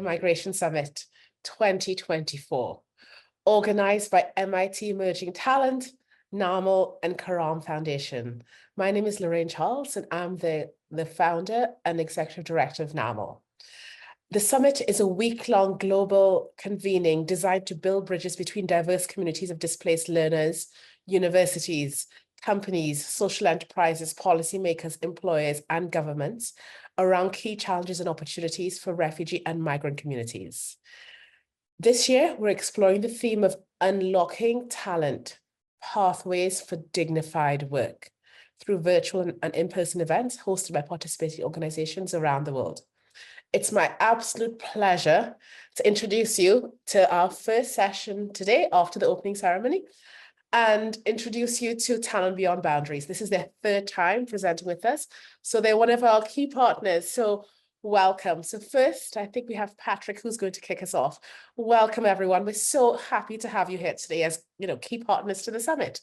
Migration Summit 2024, organized by MIT Emerging Talent, NAML, and Karam Foundation. My name is Lorraine Charles, and I'm the founder and executive director of NAML. The summit is a week-long global convening designed to build bridges between diverse communities of displaced learners, universities, companies, social enterprises, policymakers, employers, and governments around key challenges and opportunities for refugee and migrant communities. This year, we're exploring the theme of unlocking talent, pathways for dignified work through virtual and in-person events hosted by participating organizations around the world. It's my absolute pleasure to introduce you to our first session today after the opening ceremony and introduce you to Talent Beyond Boundaries. This is their third time presenting with us. So they're one of our key partners. So welcome. So first, I think we have Patrick, who's going to kick us off. Welcome, everyone. We're so happy to have you here today as, key partners to the summit.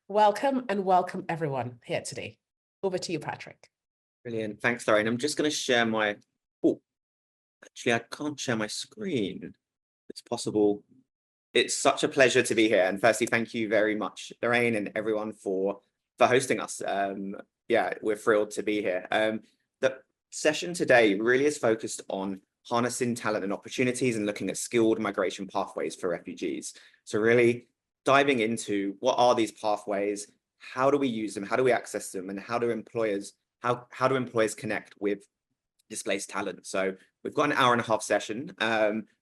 Welcome and welcome everyone here today. Over to you, Patrick. Brilliant. Thanks, Lorraine. I'm just going to share my... Oh, actually, I can't share my screen. It's possible. It's such a pleasure to be here. And firstly, thank you very much, Lorraine, and everyone for hosting us. Yeah, we're thrilled to be here. The session today really is focused on harnessing talent and opportunities and looking at skilled migration pathways for refugees. So really diving into what are these pathways, how do we use them, how do we access them, and how do employers connect with displaced talent? So we've got an hour-and-a-half session.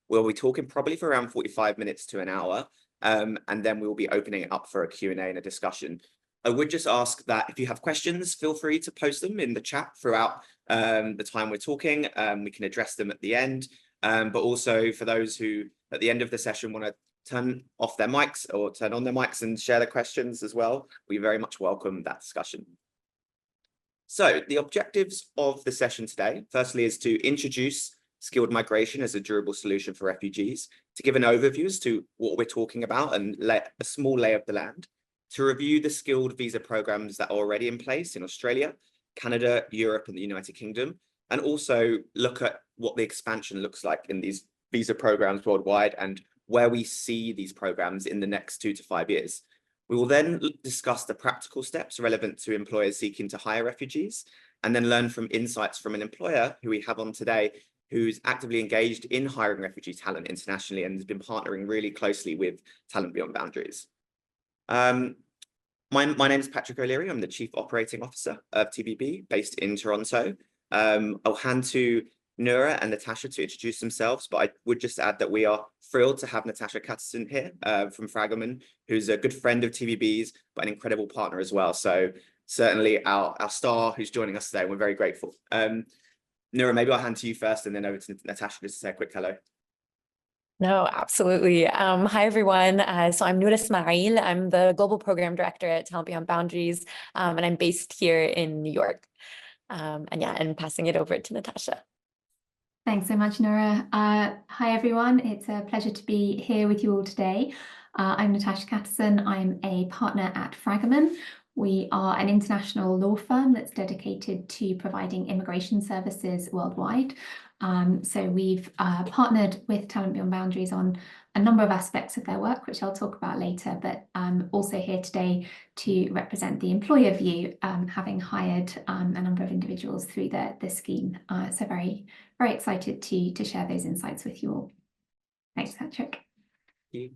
We'll be talking probably for around 45 minutes to an hour, and then we'll be opening it up for a Q&A and a discussion. I would just ask that if you have questions, feel free to post them in the chat throughout the time we're talking. We can address them at the end, but also for those who at the end of the session want to turn off their mics or turn on their mics and share their questions as well, we very much welcome that discussion. So the objectives of the session today, firstly, is to introduce skilled migration as a durable solution for refugees, to give an overview as to what we're talking about and let a small lay of the land, to review the skilled visa programs that are already in place in Australia, Canada, Europe, and the United Kingdom, and also look at what the expansion looks like in these visa programs worldwide and where we see these programs in the next 2 to 5 years. We will then discuss the practical steps relevant to employers seeking to hire refugees, and then learn from insights from an employer who we have on today, who's actively engaged in hiring refugee talent internationally and has been partnering really closely with Talent Beyond Boundaries. My name is Patrick O'Leary. I'm the Chief Operating Officer of TBB based in Toronto. I'll hand to Noura and Natasha to introduce themselves, but I would just add that we are thrilled to have Natasha Catterson here from Fragment, who's a good friend of TBB's, but an incredible partner as well. So certainly our star who's joining us today, we're very grateful. Noura, maybe I'll hand to you first and then over to Natasha just to say a quick hello. No, absolutely. Hi, everyone. So I'm Noura Ismail. I'm the Global Program Director at Talent Beyond Boundaries, and I'm based here in New York. And passing it over to Natasha. Thanks so much, Noura. Hi, everyone. It's a pleasure to be here with you all today. I'm Natasha Catterson. I'm a partner at Fragment. We are an international law firm that's dedicated to providing immigration services worldwide. So we've partnered with Talent Beyond Boundaries on a number of aspects of their work, which I'll talk about later, but I'm also here today to represent the employer view, having hired a number of individuals through the scheme. So very, very excited to share those insights with you all. Thanks, Patrick. Thank you.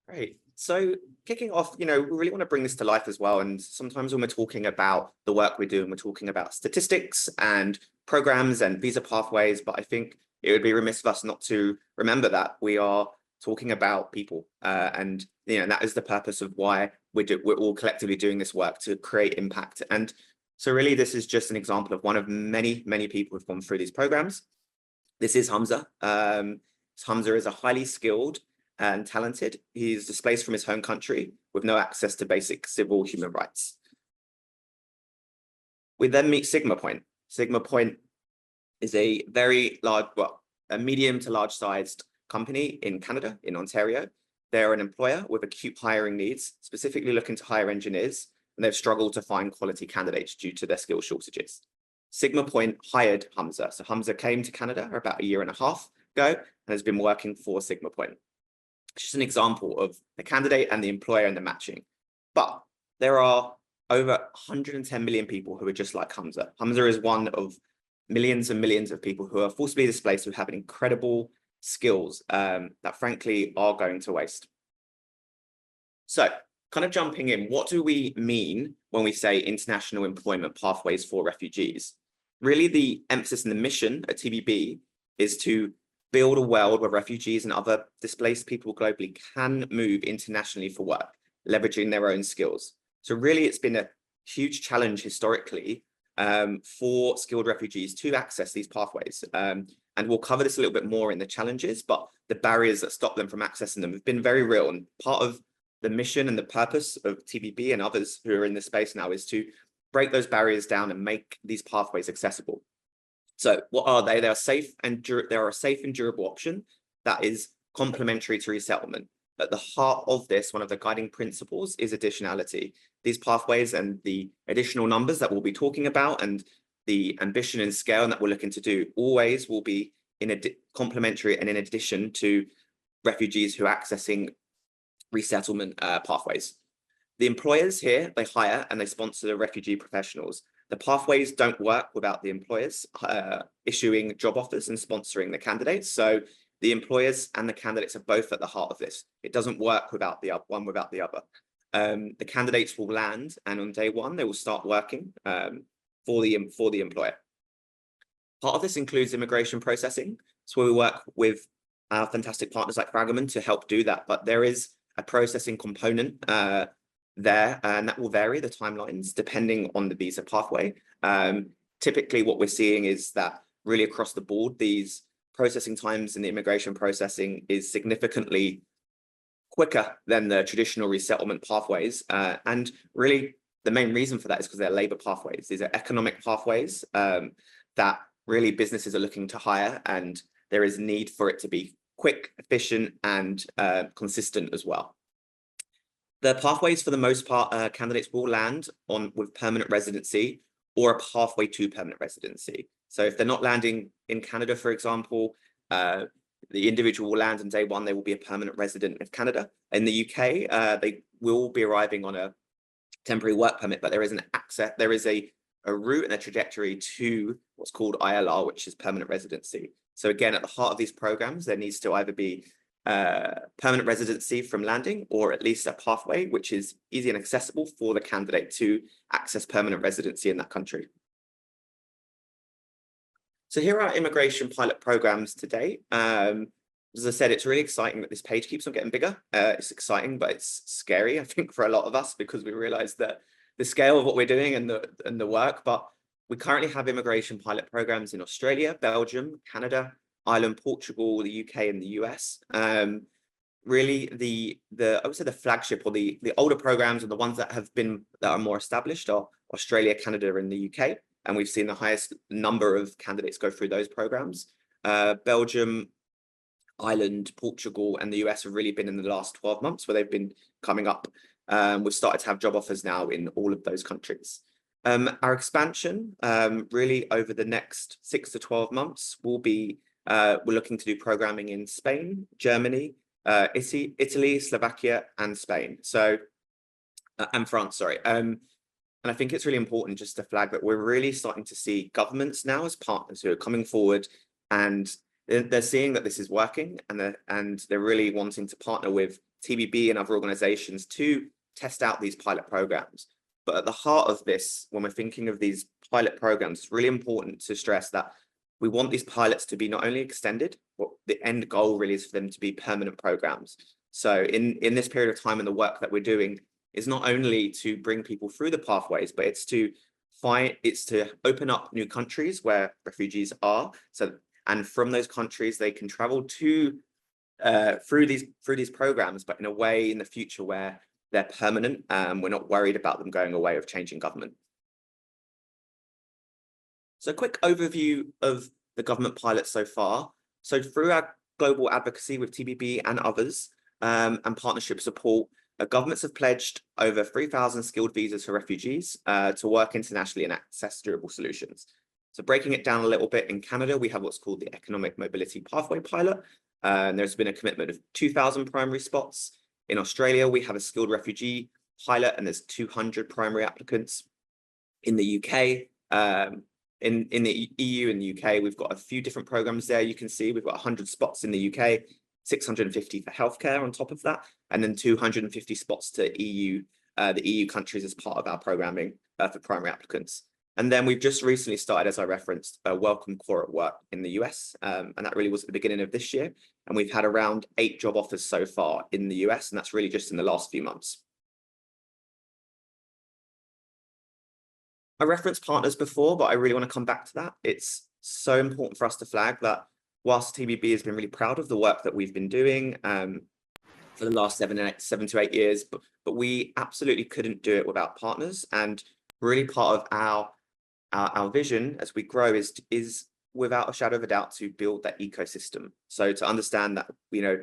Great. So kicking off, we really want to bring this to life as well. And sometimes when we're talking about the work we're doing, we're talking about statistics and programs and visa pathways. But I think it would be remiss of us not to remember that we are talking about people. And that is the purpose of why we're all collectively doing this work, to create impact. And so really, this is just an example of one of many, many people who've gone through these programs. This is Hamza. Hamza is a highly skilled and talented. He's displaced from his home country with no access to basic civil human rights. We then meet Sigma Point. Sigma Point is a very large, a medium to large sized company in Canada, in Ontario. They're an employer with acute hiring needs, specifically looking to hire engineers, and they've struggled to find quality candidates due to their skill shortages. Sigma Point hired Hamza. So Hamza came to Canada about 1.5 years ago and has been working for Sigma Point. It's just an example of the candidate and the employer and the matching. But there are over 110 million people who are just like Hamza. Hamza is one of millions and millions of people who are forcibly displaced, who have incredible skills that frankly are going to waste. So kind of jumping in, what do we mean when we say international employment pathways for refugees? Really, the emphasis and the mission at TBB is to build a world where refugees and other displaced people globally can move internationally for work, leveraging their own skills. So really, it's been a huge challenge historically for skilled refugees to access these pathways. And we'll cover this a little bit more in the challenges, but the barriers that stop them from accessing them have been very real. And part of the mission and the purpose of TBB and others who are in this space now is to break those barriers down and make these pathways accessible. So what are they? They are a safe and durable option that is complementary to resettlement. At the heart of this, one of the guiding principles is additionality. These pathways and the additional numbers that we'll be talking about and the ambition and scale that we're looking to do always will be complementary and in addition to refugees who are accessing resettlement pathways. The employers here, they hire and they sponsor the refugee professionals. The pathways don't work without the employers issuing job offers and sponsoring the candidates. So the employers and the candidates are both at the heart of this. It doesn't work without the one without the other. The candidates will land, and on day one, they will start working for the employer. Part of this includes immigration processing. So we work with our fantastic partners like Fragment to help do that. But there is a processing component there, and that will vary the timelines depending on the visa pathway. Typically, what we're seeing is that really across the board, these processing times in the immigration processing is significantly quicker than the traditional resettlement pathways. And really, the main reason for that is because they're labor pathways. These are economic pathways that really businesses are looking to hire, and there is need for it to be quick, efficient, and consistent as well. The pathways, for the most part, candidates will land with permanent residency or a pathway to permanent residency. So if they're not landing in Canada, for example, the individual will land on day one, they will be a permanent resident of Canada. In the UK, they will be arriving on a temporary work permit, but there is a route and a trajectory to what's called ILR, which is permanent residency. So again, at the heart of these programs, there needs to either be permanent residency from landing, or at least a pathway which is easy and accessible for the candidate to access permanent residency in that country. So here are immigration pilot programs today. As I said, it's really exciting that this page keeps on getting bigger. It's exciting, but it's scary, I think, for a lot of us, because we realize that the scale of what we're doing and the work. But we currently have immigration pilot programs in Australia, Belgium, Canada, Ireland, Portugal, the UK, and the US. Really, I would say the flagship or the older programs and the ones that are more established are Australia, Canada, and the UK. And we've seen the highest number of candidates go through those programs. Belgium, Ireland, Portugal, and the US have really been in the last 12 months where they've been coming up. We've started to have job offers now in all of those countries. Our expansion, really over the next 6 to 12 months, will be we're looking to do programming in Spain, Germany, Italy, Slovakia, and Spain. So, and France, sorry. And I think it's really important just to flag that we're really starting to see governments now as partners who are coming forward, and they're seeing that this is working, and they're really wanting to partner with TBB and other organizations to test out these pilot programs. But at the heart of this, when we're thinking of these pilot programs, it's really important to stress that we want these pilots to be not only extended, but the end goal really is for them to be permanent programs. So in this period of time, and the work that we're doing is not only to bring people through the pathways, but it's to open up new countries where refugees are. So, and from those countries, they can travel to through these programs, but in a way in the future where they're permanent. We're not worried about them going away of changing government. So a quick overview of the government pilots so far. So through our global advocacy with TBB and others, and partnership support, governments have pledged over 3,000 skilled visas for refugees to work internationally and access durable solutions. So breaking it down a little bit, in Canada, we have what's called the Economic Mobility Pathway Pilot. And there's been a commitment of 2,000 primary spots. In Australia, we have a skilled refugee pilot, and there's 200 primary applicants. In the UK, in the EU and the UK, we've got a few different programs there. You can see we've got 100 spots in the UK, 650 for healthcare on top of that, and then 250 spots to the EU countries as part of our programming for primary applicants. And then we've just recently started, as I referenced, a Welcome Core at Work in the US, and that really was at the beginning of this year. And we've had around 8 job offers so far in the US, and that's really just in the last few months. I referenced partners before, but I really want to come back to that. It's so important for us to flag that whilst TBB has been really proud of the work that we've been doing for the last 7 to 8 years, but we absolutely couldn't do it without partners. And really part of our vision as we grow is without a shadow of a doubt to build that ecosystem. So to understand that, you know,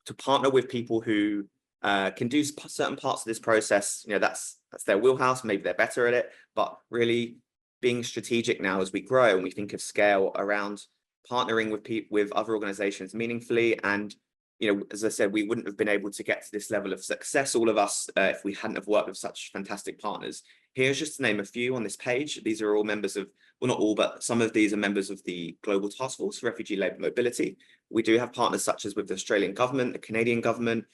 to partner with people who can do certain parts of this process, you know, that's their wheelhouse, maybe they're better at it, but really being strategic now as we grow and we think of scale around partnering with other organizations meaningfully. And, you know, as I said, we wouldn't have been able to get to this level of success, all of us, if we hadn't have worked with such fantastic partners. Here's just to name a few on this page. These are all members of, well, not all, but some of these are members of the Global Task Force for Refugee Labour Mobility. We do have partners such as with the Australian government, the Canadian government,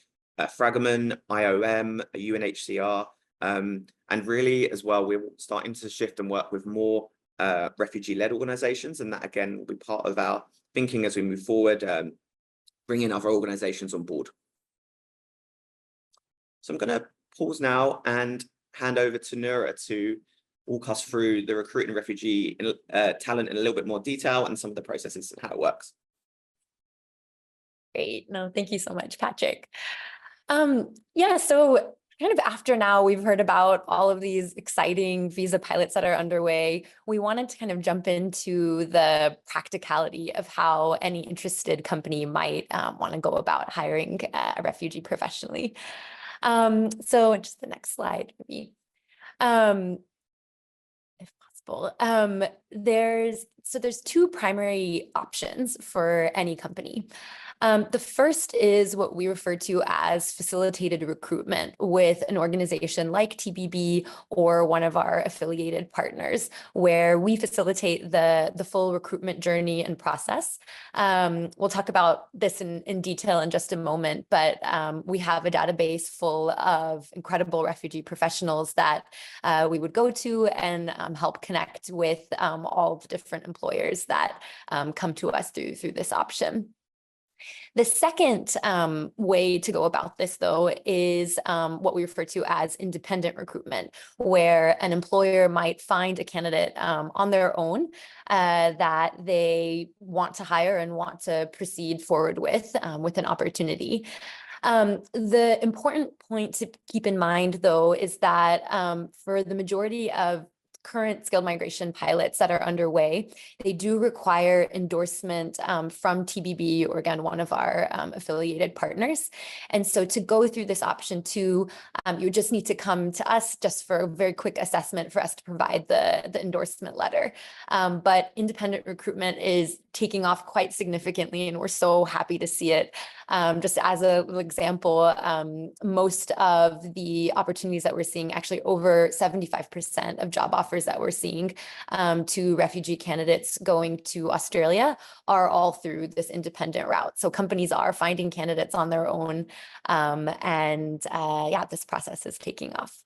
Fragment, IOM, UNHCR, and really as well, we're starting to shift and work with more refugee-led organizations, and that again will be part of our thinking as we move forward, bringing other organizations on board. So I'm going to pause now and hand over to Noura to walk us through the recruiting refugee talent in a little bit more detail and some of the processes and how it works. Great. No, thank you so much, Patrick. Yeah, so kind of after now we've heard about all of these exciting visa pilots that are underway, we wanted to kind of jump into the practicality of how any interested company might want to go about hiring a refugee professionally. So just the next slide, maybe. If possible. There's 2 primary options for any company. The first is what we refer to as facilitated recruitment with an organization like TBB or one of our affiliated partners, where we facilitate the full recruitment journey and process. We'll talk about this in detail in just a moment, but we have a database full of incredible refugee professionals that we would go to and help connect with all the different employers that come to us through this option. The second way to go about this, though, is what we refer to as independent recruitment, where an employer might find a candidate on their own that they want to hire and want to proceed forward with an opportunity. The important point to keep in mind, though, is that for the majority of current skilled migration pilots that are underway, they do require endorsement from TBB, or again, one of our affiliated partners. And so to go through this option 2, you just need to come to us just for a very quick assessment for us to provide the endorsement letter. But independent recruitment is taking off quite significantly, and we're so happy to see it. Just as an example, most of the opportunities that we're seeing, actually over 75% of job offers that we're seeing to refugee candidates going to Australia are all through this independent route. So companies are finding candidates on their own, and yeah, this process is taking off.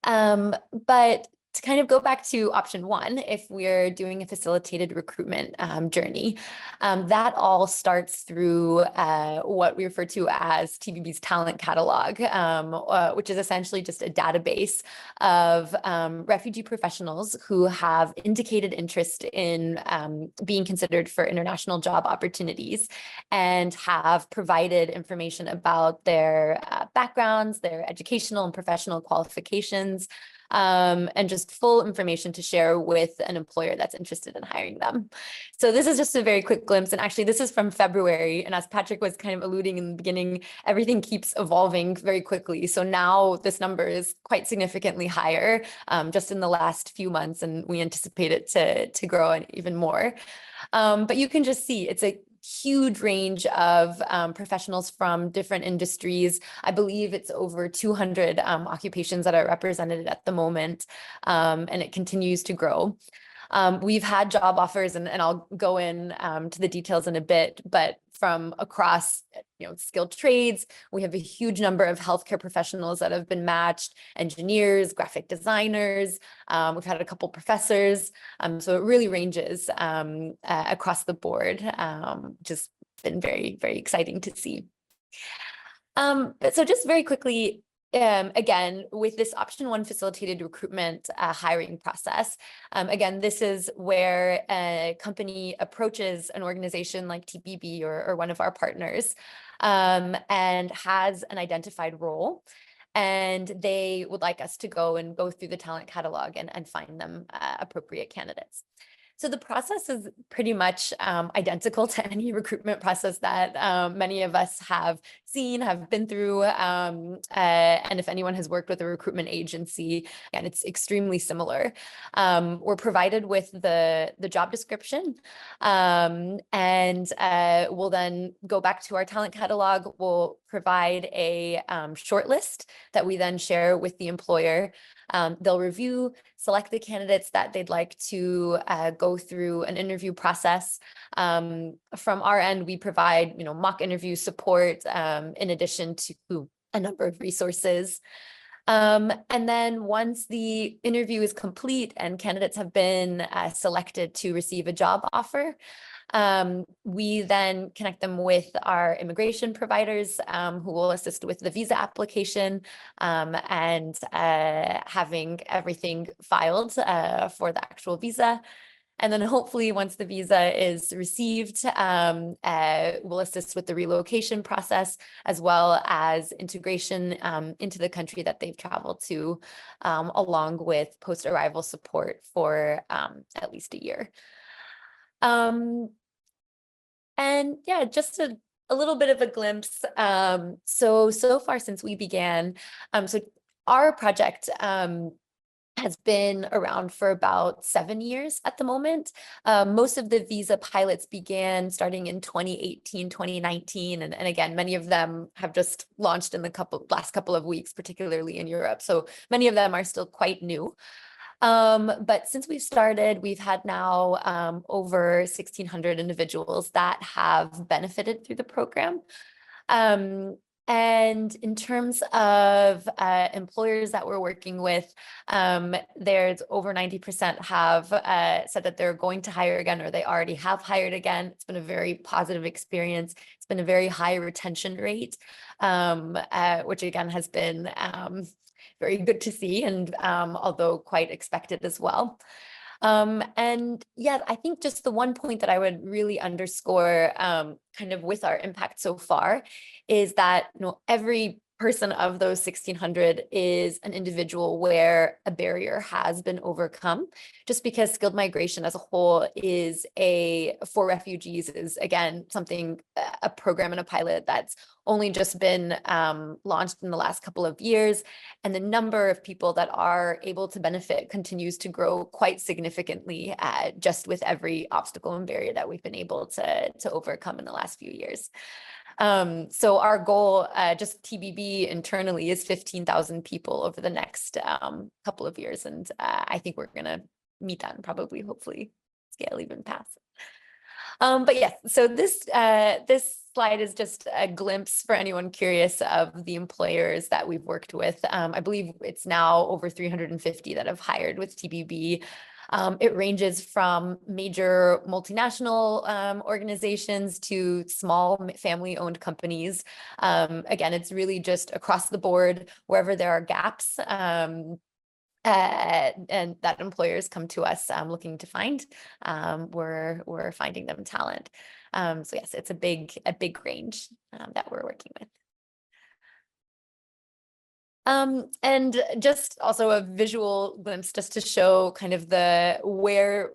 But to kind of go back to option 1, if we're doing a facilitated recruitment journey, that all starts through what we refer to as TBB's talent catalog, which is essentially just a database of refugee professionals who have indicated interest in being considered for international job opportunities and have provided information about their backgrounds, their educational and professional qualifications, and just full information to share with an employer that's interested in hiring them. So this is just a very quick glimpse. And actually, this is from February. And as Patrick was kind of alluding in the beginning, everything keeps evolving very quickly. So now this number is quite significantly higher just in the last few months, and we anticipate it to grow even more. But you can just see it's a huge range of professionals from different industries. I believe it's over 200 occupations that are represented at the moment, and it continues to grow. We've had job offers, and I'll go in to the details in a bit, but from across skilled trades, we have a huge number of healthcare professionals that have been matched, engineers, graphic designers. We've had a couple professors. So it really ranges across the board. Just been very, very exciting to see. So just very quickly, again, with this option 1 facilitated recruitment hiring process, again, this is where a company approaches an organization like TBB or one of our partners and has an identified role. And they would like us to go through the talent catalog and find them appropriate candidates. So the process is pretty much identical to any recruitment process that many of us have seen, have been through. And if anyone has worked with a recruitment agency, and it's extremely similar. We're provided with the job description, and we'll then go back to our talent catalog. We'll provide a shortlist that we then share with the employer. They'll review, select the candidates that they'd like to go through an interview process. From our end, we provide, mock interview support in addition to a number of resources. And then once the interview is complete and candidates have been selected to receive a job offer, we then connect them with our immigration providers who will assist with the visa application and having everything filed for the actual visa. And then hopefully once the visa is received, we'll assist with the relocation process as well as integration into the country that they've traveled to, along with post-arrival support for at least a year. And yeah, just a little bit of a glimpse. So far since we began, so our project has been around for about 7 years at the moment. Most of the visa pilots began starting in 2018, 2019. And again, many of them have just launched in the last couple of weeks, particularly in Europe. So many of them are still quite new. But since we've started, we've had now over 1,600 individuals that have benefited through the program. And in terms of employers that we're working with, there's over 90% have said that they're going to hire again, or they already have hired again. It's been a very positive experience. It's been a very high retention rate, which again has been very good to see, and although quite expected as well. And yeah, I think just the one point that I would really underscore kind of with our impact so far is that every person of those 1,600 is an individual where a barrier has been overcome, just because skilled migration as a whole is for refugees is again something, a program and a pilot that's only just been launched in the last couple of years, and the number of people that are able to benefit continues to grow quite significantly just with every obstacle and barrier that we've been able to overcome in the last few years. So our goal, just TBB internally, is 15,000 people over the next couple of years. And I think we're going to meet that and probably, hopefully, scale even past. But yes, so this slide is just a glimpse for anyone curious of the employers that we've worked with. I believe it's now over 350 that have hired with TBB. It ranges from major multinational organizations to small family-owned companies. Again, it's really just across the board, wherever there are gaps, and that employers come to us looking to find, we're finding them talent. So yes, it's a big range that we're working with. And just also a visual glimpse just to show kind of where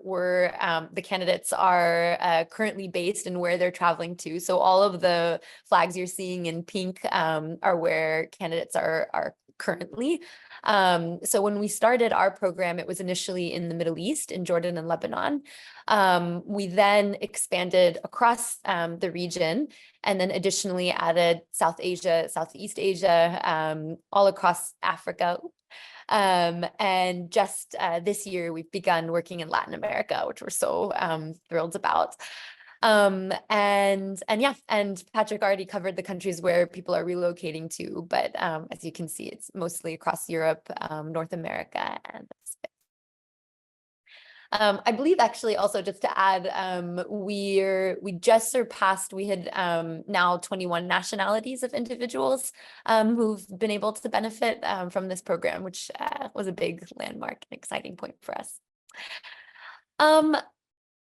the candidates are currently based and where they're traveling to. So all of the flags you're seeing in pink are where candidates are currently. So when we started our program, it was initially in the Middle East, in Jordan and Lebanon. We then expanded across the region, and then additionally added South Asia, Southeast Asia, all across Africa. And just this year, we've begun working in Latin America, which we're so thrilled about. And Patrick already covered the countries where people are relocating to, but as you can see, it's mostly across Europe, North America, and I believe actually also just to add, we just surpassed, we had now 21 nationalities of individuals who've been able to benefit from this program, which was a big landmark and exciting point for us.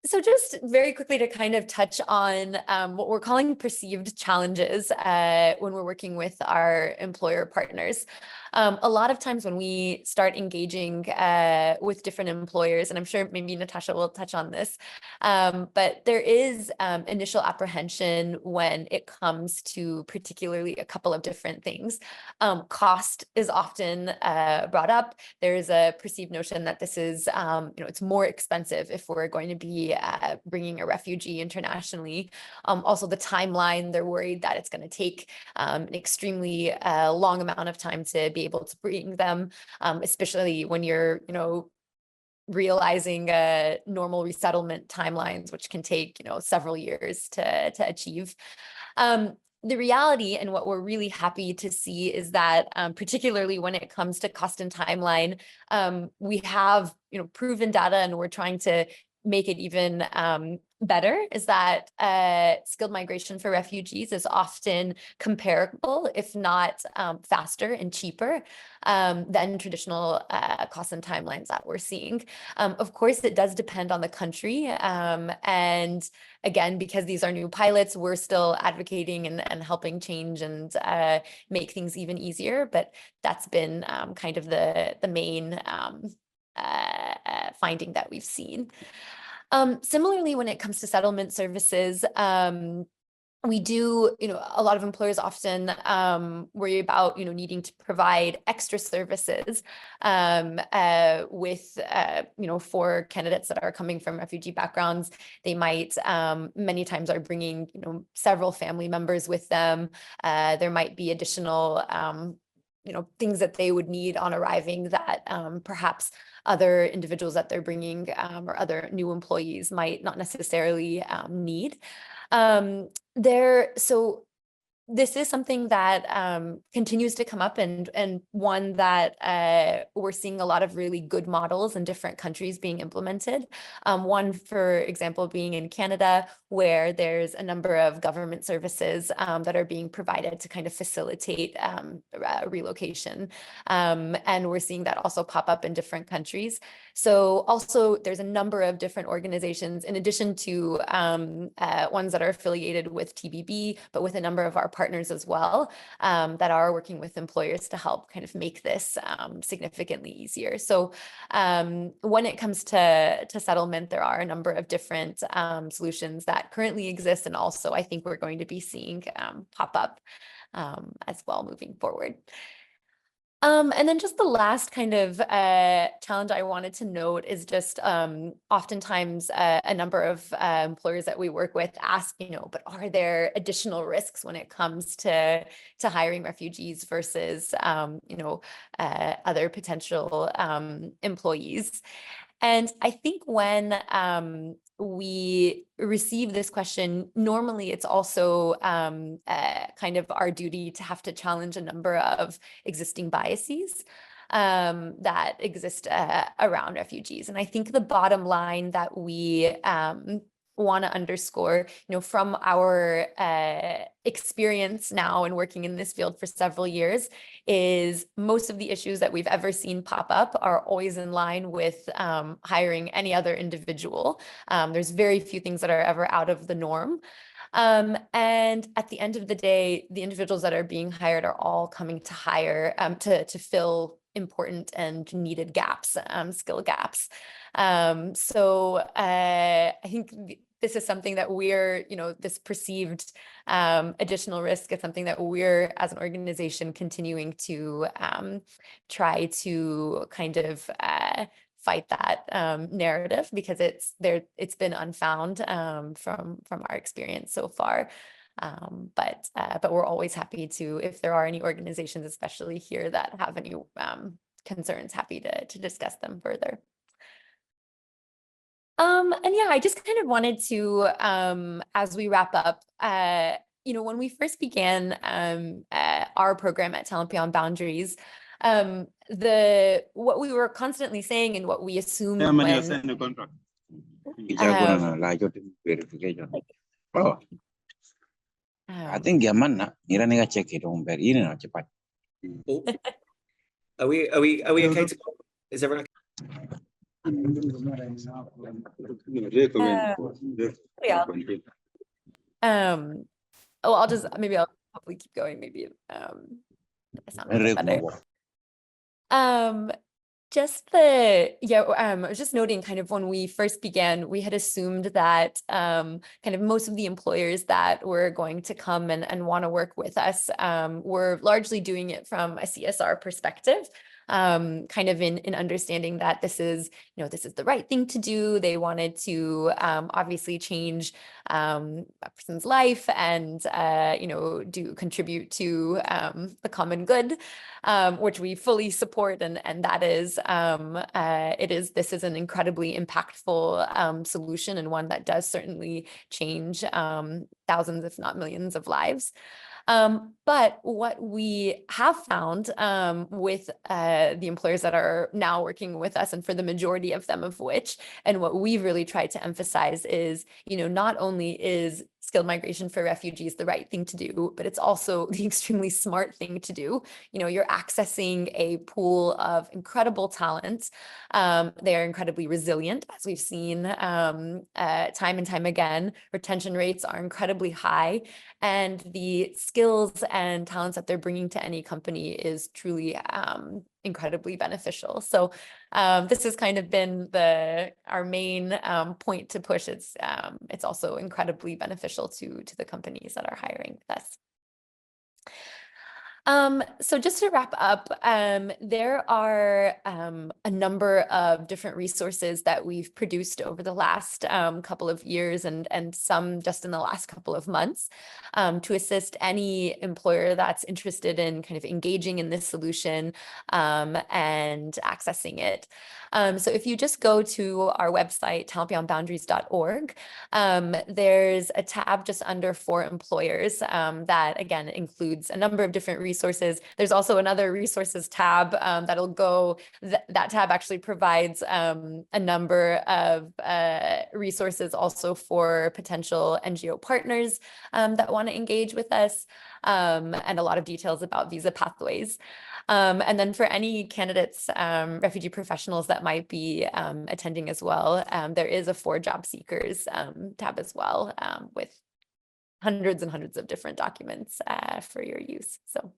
So just very quickly to kind of touch on what we're calling perceived challenges when we're working with our employer partners. A lot of times when we start engaging with different employers, and I'm sure maybe Natasha will touch on this, but there is initial apprehension when it comes to particularly a couple of different things. Cost is often brought up. There's a perceived notion that this is, it's more expensive if we're going to be bringing a refugee internationally. Also the timeline, they're worried that it's going to take an extremely long amount of time to be able to bring them, especially when you're, realizing normal resettlement timelines, which can take, several years to achieve. The reality and what we're really happy to see is that particularly when it comes to cost and timeline, we have, proven data, and we're trying to make it even better, is that skilled migration for refugees is often comparable, if not faster and cheaper than traditional costs and timelines that we're seeing. Of course, it does depend on the country. And again, because these are new pilots, we're still advocating and helping change and make things even easier. But that's been kind of the main finding that we've seen. Similarly, when it comes to settlement services, we do, a lot of employers often worry about, needing to provide extra services with, for candidates that are coming from refugee backgrounds. They might, many times are bringing, several family members with them. There might be additional things that they would need on arriving that perhaps other individuals that they're bringing or other new employees might not necessarily need. So this is something that continues to come up, and one that we're seeing a lot of really good models in different countries being implemented. One, for example, being in Canada, where there's a number of government services that are being provided to kind of facilitate relocation. And we're seeing that also pop up in different countries. So also there's a number of different organizations, in addition to ones that are affiliated with TBB, but with a number of our partners as well, that are working with employers to help kind of make this significantly easier. So when it comes to settlement, there are a number of different solutions that currently exist, and also I think we're going to be seeing pop up as well moving forward. And then just the last kind of challenge I wanted to note is just oftentimes a number of employers that we work with ask, but are there additional risks when it comes to hiring refugees versus, other potential employees? And I think when we receive this question, normally it's also kind of our duty to have to challenge a number of existing biases that exist around refugees. And I think the bottom line that we want to underscore, from our experience now and working in this field for several years, is most of the issues that we've ever seen pop up are always in line with hiring any other individual. There's very few things that are ever out of the norm. And at the end of the day, the individuals that are being hired are all coming to hire to fill important and needed gaps, skill gaps. So I think this is something that we're, this perceived additional risk is something that we're, as an organization, continuing to try to kind of fight that narrative, because it's been unfound from our experience so far. But we're always happy to, if there are any organizations, especially here, that have any concerns, happy to discuss them further. And yeah, I just kind of wanted to, as we wrap up, when we first began our program at Talent Beyond Boundaries, what we were constantly saying and what we assumed when I think Yaman na check it on very cepat. Are we okay to go? Is everyone yeah. Well, I'll hopefully keep going. Maybe that sound a bit better. I was just noting, kind of when we first began, we had assumed that kind of most of the employers that were going to come and want to work with us were largely doing it from a CSR perspective. Kind of in understanding that this is the right thing to do. They wanted to obviously change a person's life and contribute to the common good, which we fully support, and that is this is an incredibly impactful solution, and one that does certainly change thousands, if not millions, of lives. But what we have found with the employers that are now working with us, and for the majority of them of which, and what we've really tried to emphasize is, not only is skilled migration for refugees the right thing to do, but it's also the extremely smart thing to do. You're accessing a pool of incredible talent. They are incredibly resilient, as we've seen time and time again. Retention rates are incredibly high, and the skills and talents that they're bringing to any company is truly incredibly beneficial. So this has kind of been our main point to push. It's also incredibly beneficial to the companies that are hiring with us. So just to wrap up, there are a number of different resources that we've produced over the last couple of years, and some just in the last couple of months, to assist any employer that's interested in kind of engaging in this solution and accessing it. So if you just go to our website, talentbeyondboundaries.org, there's a tab just under For Employers that, again, includes a number of different resources. There's also another resources tab that'll go, that tab actually provides a number of resources also for potential NGO partners that want to engage with us, and a lot of details about visa pathways. And then for any candidates, refugee professionals that might be attending as well, there is a For Job Seekers tab as well, with hundreds and hundreds of different documents for your use. So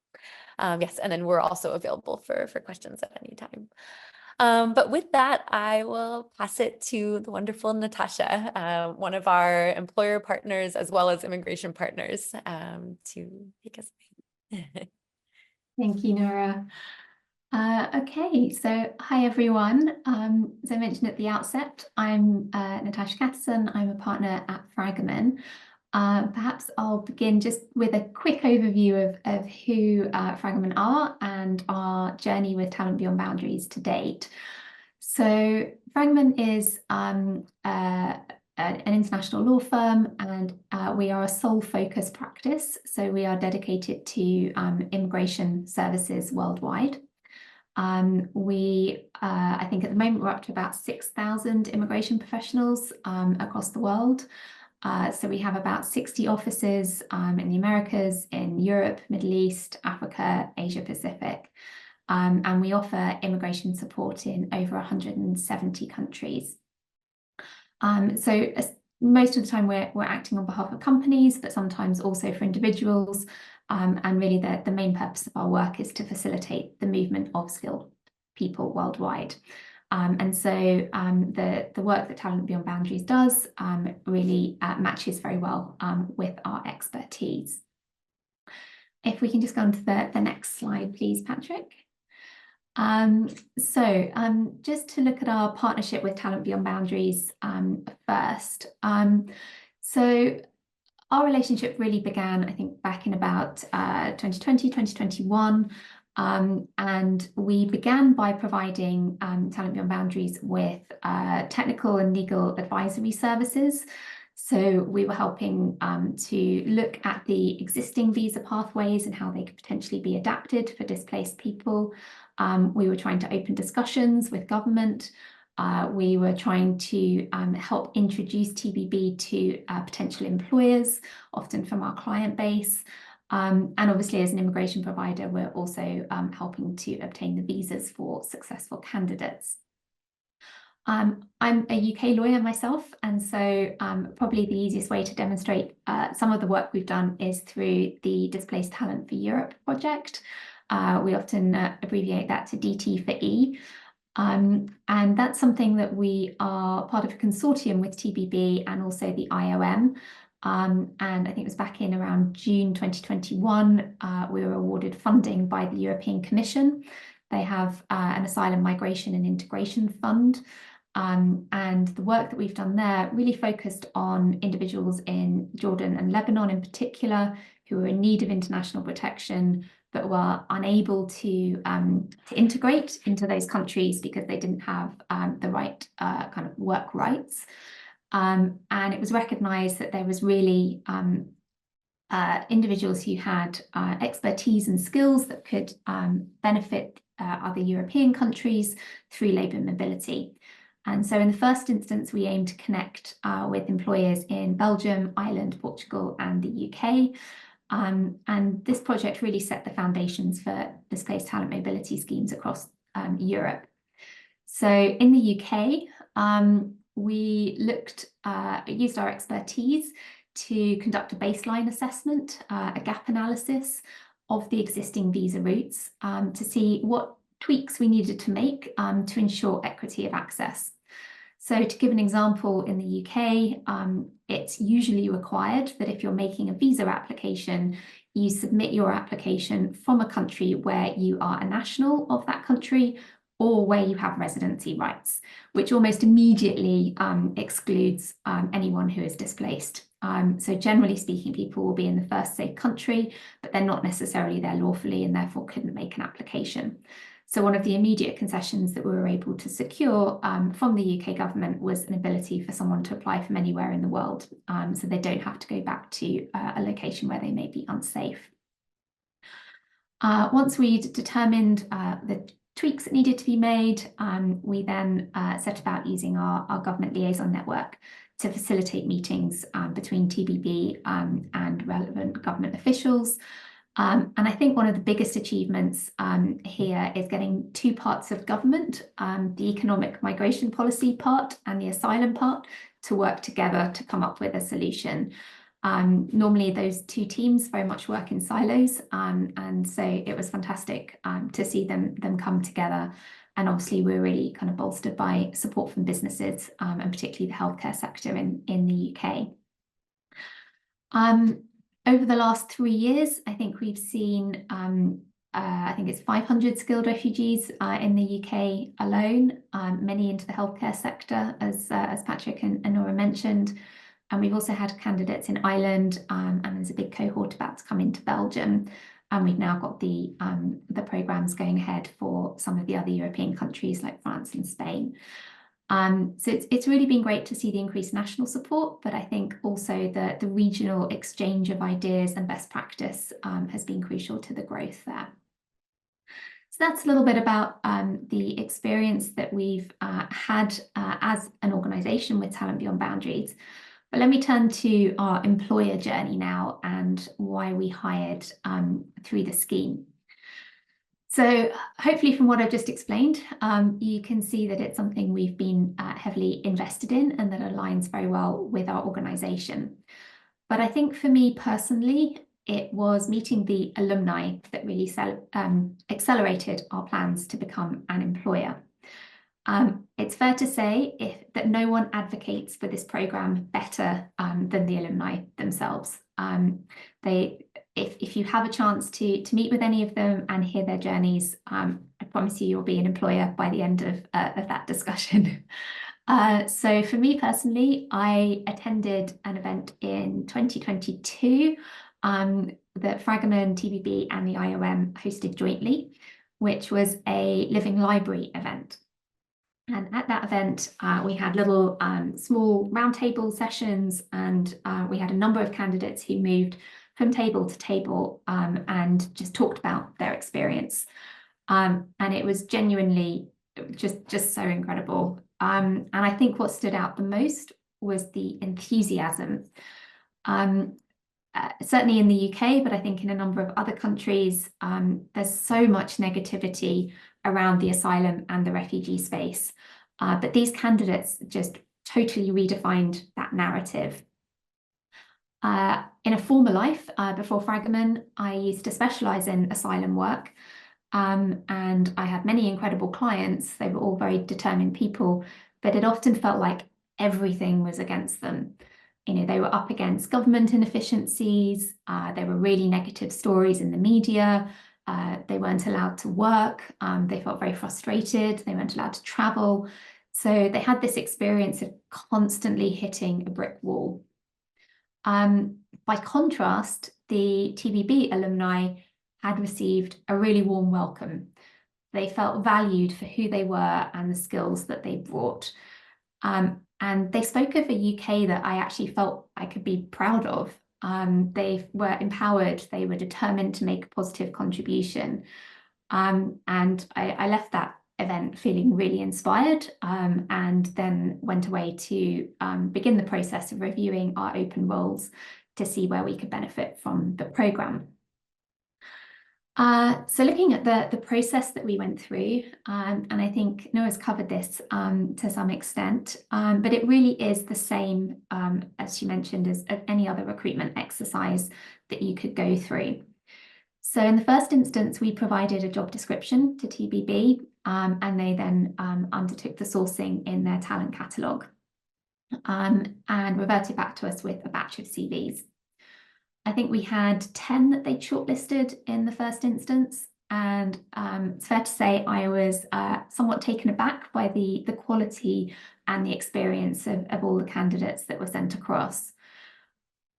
yes, and then we're also available for questions at any time. But with that, I will pass it to the wonderful Natasha, one of our employer partners as well as immigration partners, to take us away. Thank you, Noura. Okay, so hi everyone. As I mentioned at the outset, I'm Natasha Catterson. I'm a partner at Fragaman. Perhaps I'll begin just with a quick overview of who Fragaman are and our journey with Talent Beyond Boundaries to date. So Fragaman is an international law firm, and we are a sole focus practice. So we are dedicated to immigration services worldwide. I think at the moment we're up to about 6,000 immigration professionals across the world. So we have about 60 offices in the Americas, in Europe, Middle East, Africa, Asia Pacific. And we offer immigration support in over 170 countries. So most of the time we're acting on behalf of companies, but sometimes also for individuals. And really the main purpose of our work is to facilitate the movement of skilled people worldwide. And so the work that Talent Beyond Boundaries does really matches very well with our expertise. If we can just go on to the next slide, please, Patrick. Just to look at our partnership with Talent Beyond Boundaries first. So our relationship really began, I think, back in about 2020, 2021. And we began by providing Talent Beyond Boundaries with technical and legal advisory services. So we were helping to look at the existing visa pathways and how they could potentially be adapted for displaced people. We were trying to open discussions with government. We were trying to help introduce TBB to potential employers, often from our client base. And obviously, as an immigration provider, we're also helping to obtain the visas for successful candidates. I'm a UK lawyer myself, and so probably the easiest way to demonstrate some of the work we've done is through the Displaced Talent for Europe project. We often abbreviate that to DT for E. And that's something that we are part of a consortium with TBB and also the IOM. And I think it was back in around June 2021, we were awarded funding by the European Commission. They have an asylum migration and integration fund. And the work that we've done there really focused on individuals in Jordan and Lebanon in particular, who were in need of international protection, but were unable to integrate into those countries because they didn't have the right kind of work rights. And it was recognised that there was really individuals who had expertise and skills that could benefit other European countries through labour mobility. And so in the first instance, we aim to connect with employers in Belgium, Ireland, Portugal, and the UK. And this project really set the foundations for displaced talent mobility schemes across Europe. So in the UK, we used our expertise to conduct a baseline assessment, a gap analysis of the existing visa routes to see what tweaks we needed to make to ensure equity of access. So to give an example, in the UK, it's usually required that if you're making a visa application, you submit your application from a country where you are a national of that country or where you have residency rights, which almost immediately excludes anyone who is displaced. So generally speaking, people will be in the first safe country, but they're not necessarily there lawfully and therefore couldn't make an application. So one of the immediate concessions that we were able to secure from the UK government was an ability for someone to apply from anywhere in the world, so they don't have to go back to a location where they may be unsafe. Once we'd determined the tweaks that needed to be made, we then set about using our government liaison network to facilitate meetings between TBB and relevant government officials. And I think one of the biggest achievements here is getting two parts of government, the economic migration policy part and the asylum part, to work together to come up with a solution. Normally those two teams very much work in silos, and so it was fantastic to see them come together. And obviously we're really kind of bolstered by support from businesses and particularly the healthcare sector in the UK. Over the last 3 years, I think we've seen, I think it's 500 skilled refugees in the UK alone, many into the healthcare sector, as Patrick and Noura mentioned. And we've also had candidates in Ireland, and there's a big cohort about to come into Belgium. And we've now got the programmes going ahead for some of the other European countries like France and Spain. So it's really been great to see the increased national support, but I think also the regional exchange of ideas and best practice has been crucial to the growth there. So that's a little bit about the experience that we've had as an organisation with Talent Beyond Boundaries. But let me turn to our employer journey now and why we hired through the scheme. So hopefully from what I've just explained, you can see that it's something we've been heavily invested in and that aligns very well with our organisation. But I think for me personally, it was meeting the alumni that really accelerated our plans to become an employer. It's fair to say that no one advocates for this programme better than the alumni themselves. If you have a chance to meet with any of them and hear their journeys, I promise you'll be an employer by the end of that discussion. So for me personally, I attended an event in 2022 that Fragment, TBB and the IOM hosted jointly, which was a living library event. And at that event, we had little small roundtable sessions, and we had a number of candidates who moved from table to table and just talked about their experience. And it was genuinely just so incredible. And I think what stood out the most was the enthusiasm. Certainly in the UK, but I think in a number of other countries, there's so much negativity around the asylum and the refugee space. But these candidates just totally redefined that narrative. In a former life, before Fragment, I used to specialise in asylum work. And I had many incredible clients. They were all very determined people, but it often felt like everything was against them. You know, they were up against government inefficiencies. There were really negative stories in the media. They weren't allowed to work. They felt very frustrated. They weren't allowed to travel. So they had this experience of constantly hitting a brick wall. By contrast, the TBB alumni had received a really warm welcome. They felt valued for who they were and the skills that they brought. And they spoke of a UK that I actually felt I could be proud of. They were empowered, they were determined to make a positive contribution. And I left that event feeling really inspired, and then went away to begin the process of reviewing our open roles to see where we could benefit from the programme. So looking at the process that we went through, and I think Noura's covered this to some extent, but it really is the same, as she mentioned, as any other recruitment exercise that you could go through. So in the first instance, we provided a job description to TBB, and they then undertook the sourcing in their talent catalogue, and reverted back to us with a batch of CVs. I think we had 10 that they'd shortlisted in the first instance, and it's fair to say I was somewhat taken aback by the quality and the experience of all the candidates that were sent across.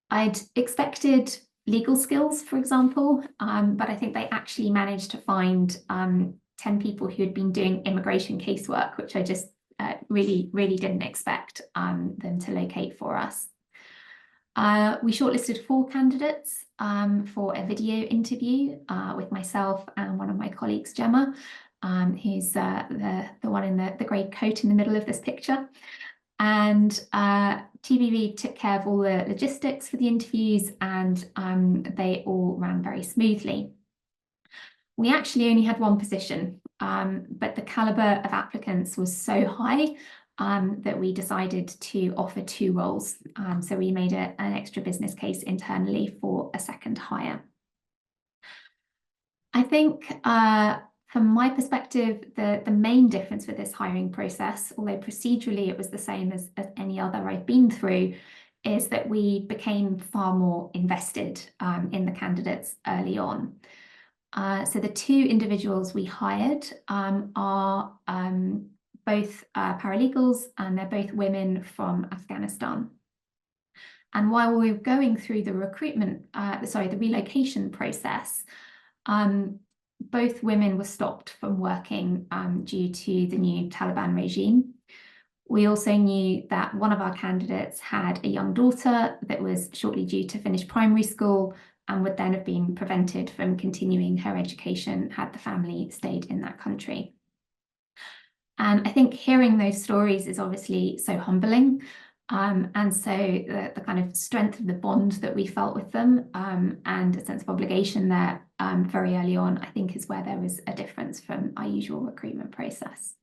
I'd expected legal skills, for example, but I think they actually managed to find 10 people who had been doing immigration casework, which I just really didn't expect them to locate for us. We shortlisted 4 candidates for a video interview with myself and one of my colleagues, Gemma, who's the one in the grey coat in the middle of this picture. And TBB took care of all the logistics for the interviews, and they all ran very smoothly. We actually only had one position, but the calibre of applicants was so high that we decided to offer 2 roles. So we made an extra business case internally for a second hire. I think from my perspective, the main difference with this hiring process, although procedurally it was the same as any other I've been through, is that we became far more invested in the candidates early on. So the 2 individuals we hired are both paralegals, and they're both women from Afghanistan. And while we were going through the the relocation process, both women were stopped from working due to the new Taliban regime. We also knew that one of our candidates had a young daughter that was shortly due to finish primary school and would then have been prevented from continuing her education had the family stayed in that country. And I think hearing those stories is obviously so humbling. And so the kind of strength of the bond that we felt with them, and a sense of obligation there very early on, I think is where there was a difference from our usual recruitment process.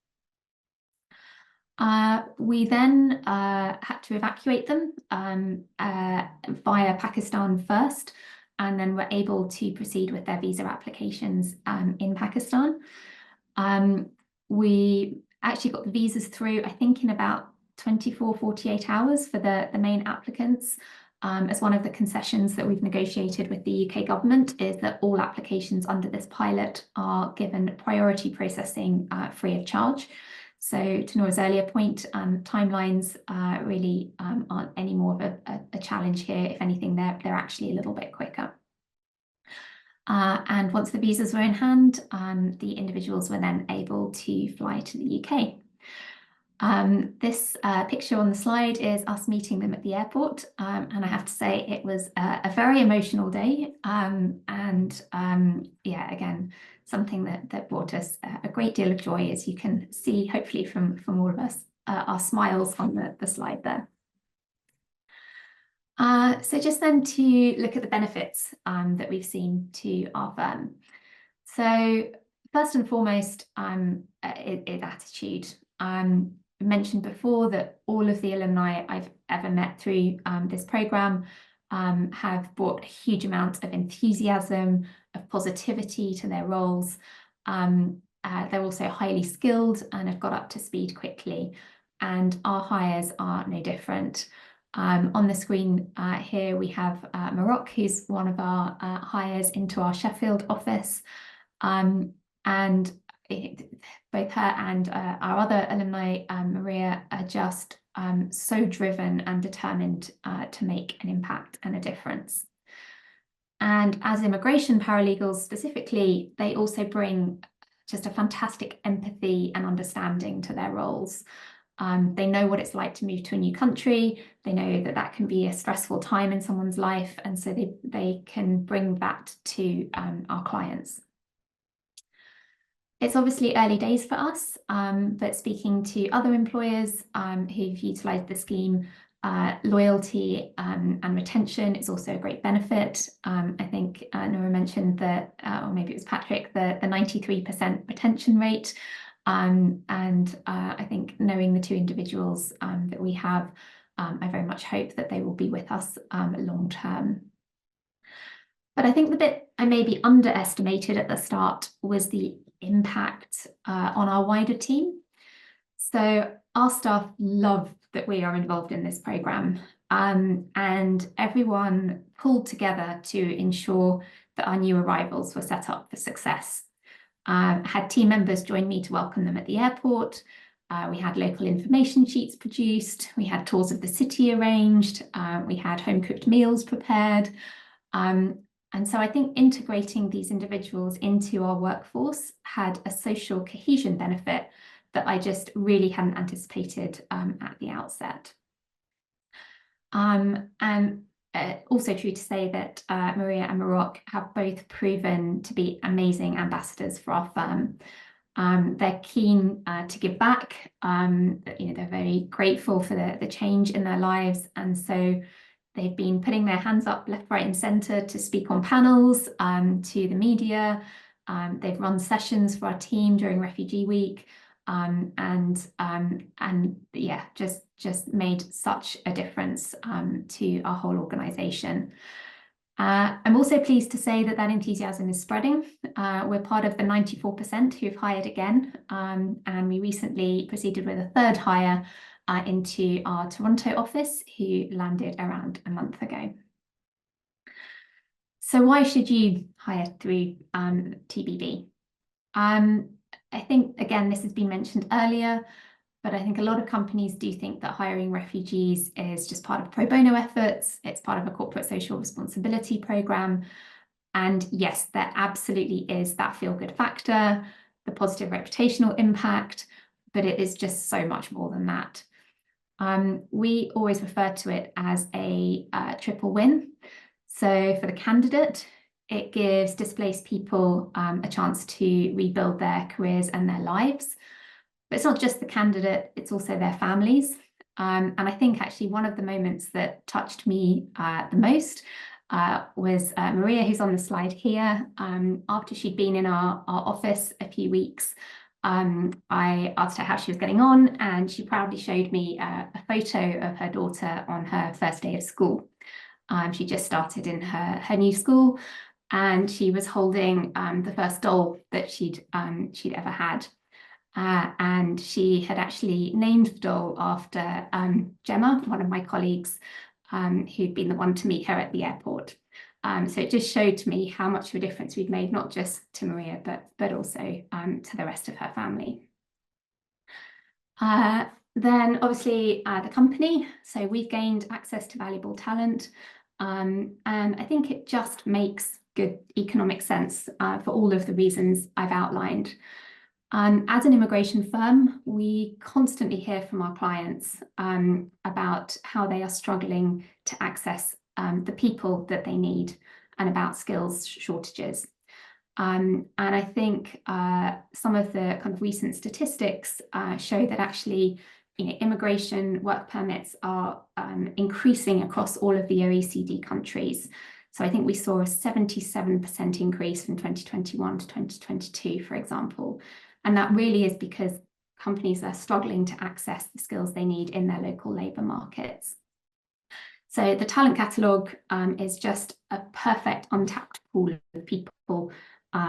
We then had to evacuate them via Pakistan first, and then were able to proceed with their visa applications in Pakistan. We actually got the visas through, I think, in about 24, 48 hours for the main applicants. As one of the concessions that we've negotiated with the UK government is that all applications under this pilot are given priority processing free of charge. So to Noura's earlier point, timelines really aren't any more of a challenge here. If anything, they're actually a little bit quicker. And once the visas were in hand, the individuals were then able to fly to the UK. This picture on the slide is us meeting them at the airport, and I have to say it was a very emotional day, yeah, again, something that brought us a great deal of joy, as you can see, hopefully from all of us, our smiles on the slide there. So just then to look at the benefits that we've seen to our firm. So first and foremost is attitude. I mentioned before that all of the alumni I've ever met through this program have brought a huge amount of enthusiasm, of positivity to their roles. They're also highly skilled and have got up to speed quickly, and our hires are no different. On the screen here we have Noura, who's one of our hires into our Sheffield office, and both her and our other alumni, Maria, are just so driven and determined to make an impact and a difference. And as immigration paralegals specifically, they also bring just a fantastic empathy and understanding to their roles. They know what it's like to move to a new country. They know that that can be a stressful time in someone's life, and so they can bring that to our clients. It's obviously early days for us, but speaking to other employers who've utilised the scheme, loyalty and retention is also a great benefit. I think Noura mentioned that, or maybe it was Patrick, the 93% retention rate. I think knowing the two individuals that we have, I very much hope that they will be with us long term. But I think the bit I maybe underestimated at the start was the impact on our wider team. So our staff love that we are involved in this programme, and everyone pulled together to ensure that our new arrivals were set up for success. Had team members join me to welcome them at the airport. We had local information sheets produced. We had tours of the city arranged. We had home-cooked meals prepared. And so I think integrating these individuals into our workforce had a social cohesion benefit that I just really hadn't anticipated at the outset. Also true to say that Maria and Noura have both proven to be amazing ambassadors for our firm. They're keen to give back. They're very grateful for the change in their lives, and so they've been putting their hands up left, right, and centre to speak on panels to the media. They've run sessions for our team during Refugee Week, yeah, just made such a difference to our whole organisation. I'm also pleased to say that enthusiasm is spreading. We're part of the 94% who've hired again, and we recently proceeded with a third hire into our Toronto office, who landed around a month ago. So why should you hire through TBB? I think, again, this has been mentioned earlier, but I think a lot of companies do think that hiring refugees is just part of pro bono efforts. It's part of a corporate social responsibility programme. And yes, there absolutely is that feel-good factor, the positive reputational impact, but it is just so much more than that. We always refer to it as a triple win. So for the candidate, it gives displaced people a chance to rebuild their careers and their lives. But it's not just the candidate, it's also their families. And I think actually one of the moments that touched me the most was Maria, who's on the slide here. After she'd been in our office a few weeks, I asked her how she was getting on, and she proudly showed me a photo of her daughter on her first day of school. She just started in her new school, and she was holding the first doll that she'd ever had. And she had actually named the doll after Gemma, one of my colleagues, who'd been the one to meet her at the airport. So it just showed to me how much of a difference we'd made, not just to Maria, but also to the rest of her family. Then obviously the company, so we've gained access to valuable talent, and I think it just makes good economic sense for all of the reasons I've outlined. As an immigration firm, we constantly hear from our clients about how they are struggling to access the people that they need and about skills shortages. And I think some of the kind of recent statistics show that actually, immigration work permits are increasing across all of the OECD countries. So I think we saw a 77% increase from 2021 to 2022, for example. And that really is because companies are struggling to access the skills they need in their local labour markets. So the talent catalogue is just a perfect untapped pool of people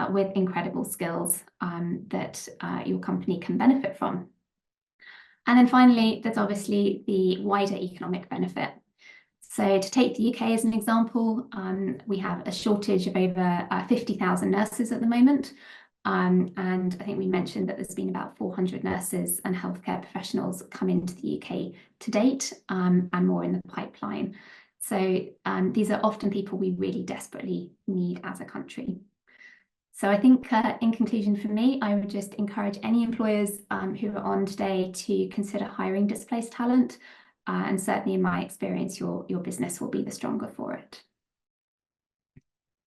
with incredible skills that your company can benefit from. And then finally, there's obviously the wider economic benefit. So to take the UK as an example, we have a shortage of over 50,000 nurses at the moment. And I think we mentioned that there's been about 400 nurses and healthcare professionals come into the UK to date, and more in the pipeline. So these are often people we really desperately need as a country. So I think in conclusion for me, I would just encourage any employers who are on today to consider hiring displaced talent. And certainly in my experience, your business will be the stronger for it.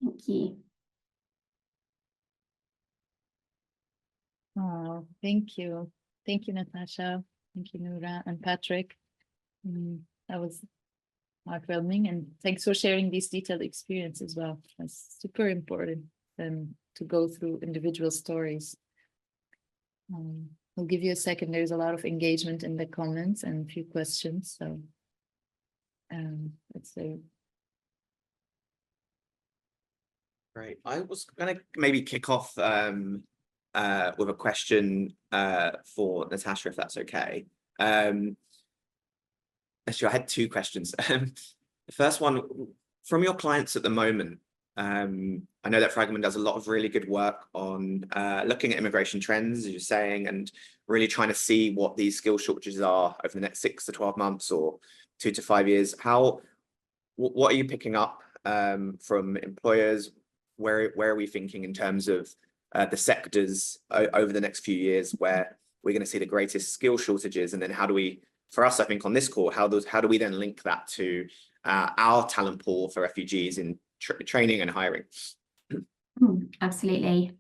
Thank you. Oh, thank you. Thank you, Natasha. Thank you, Noura and Patrick. That was heartwarming, and thanks for sharing these detailed experience as well. That's super important to go through individual stories. We'll give you a second. There's a lot of engagement in the comments and a few questions. So let's see. Great. I was going to maybe kick off with a question for Natasha, if that's okay. Actually, I had two questions. The first one, from your clients at the moment, I know that Fragment does a lot of really good work on looking at immigration trends, as you're saying, and really trying to see what these skill shortages are over the next 6 to 12 months or 2 to 5 years. What are you picking up from employers? Where are we thinking in terms of the sectors over the next few years where we're going to see the greatest skill shortages? And then how do we, for us, I think on this call, how do we then link that to our talent pool for refugees in training and hiring? Absolutely.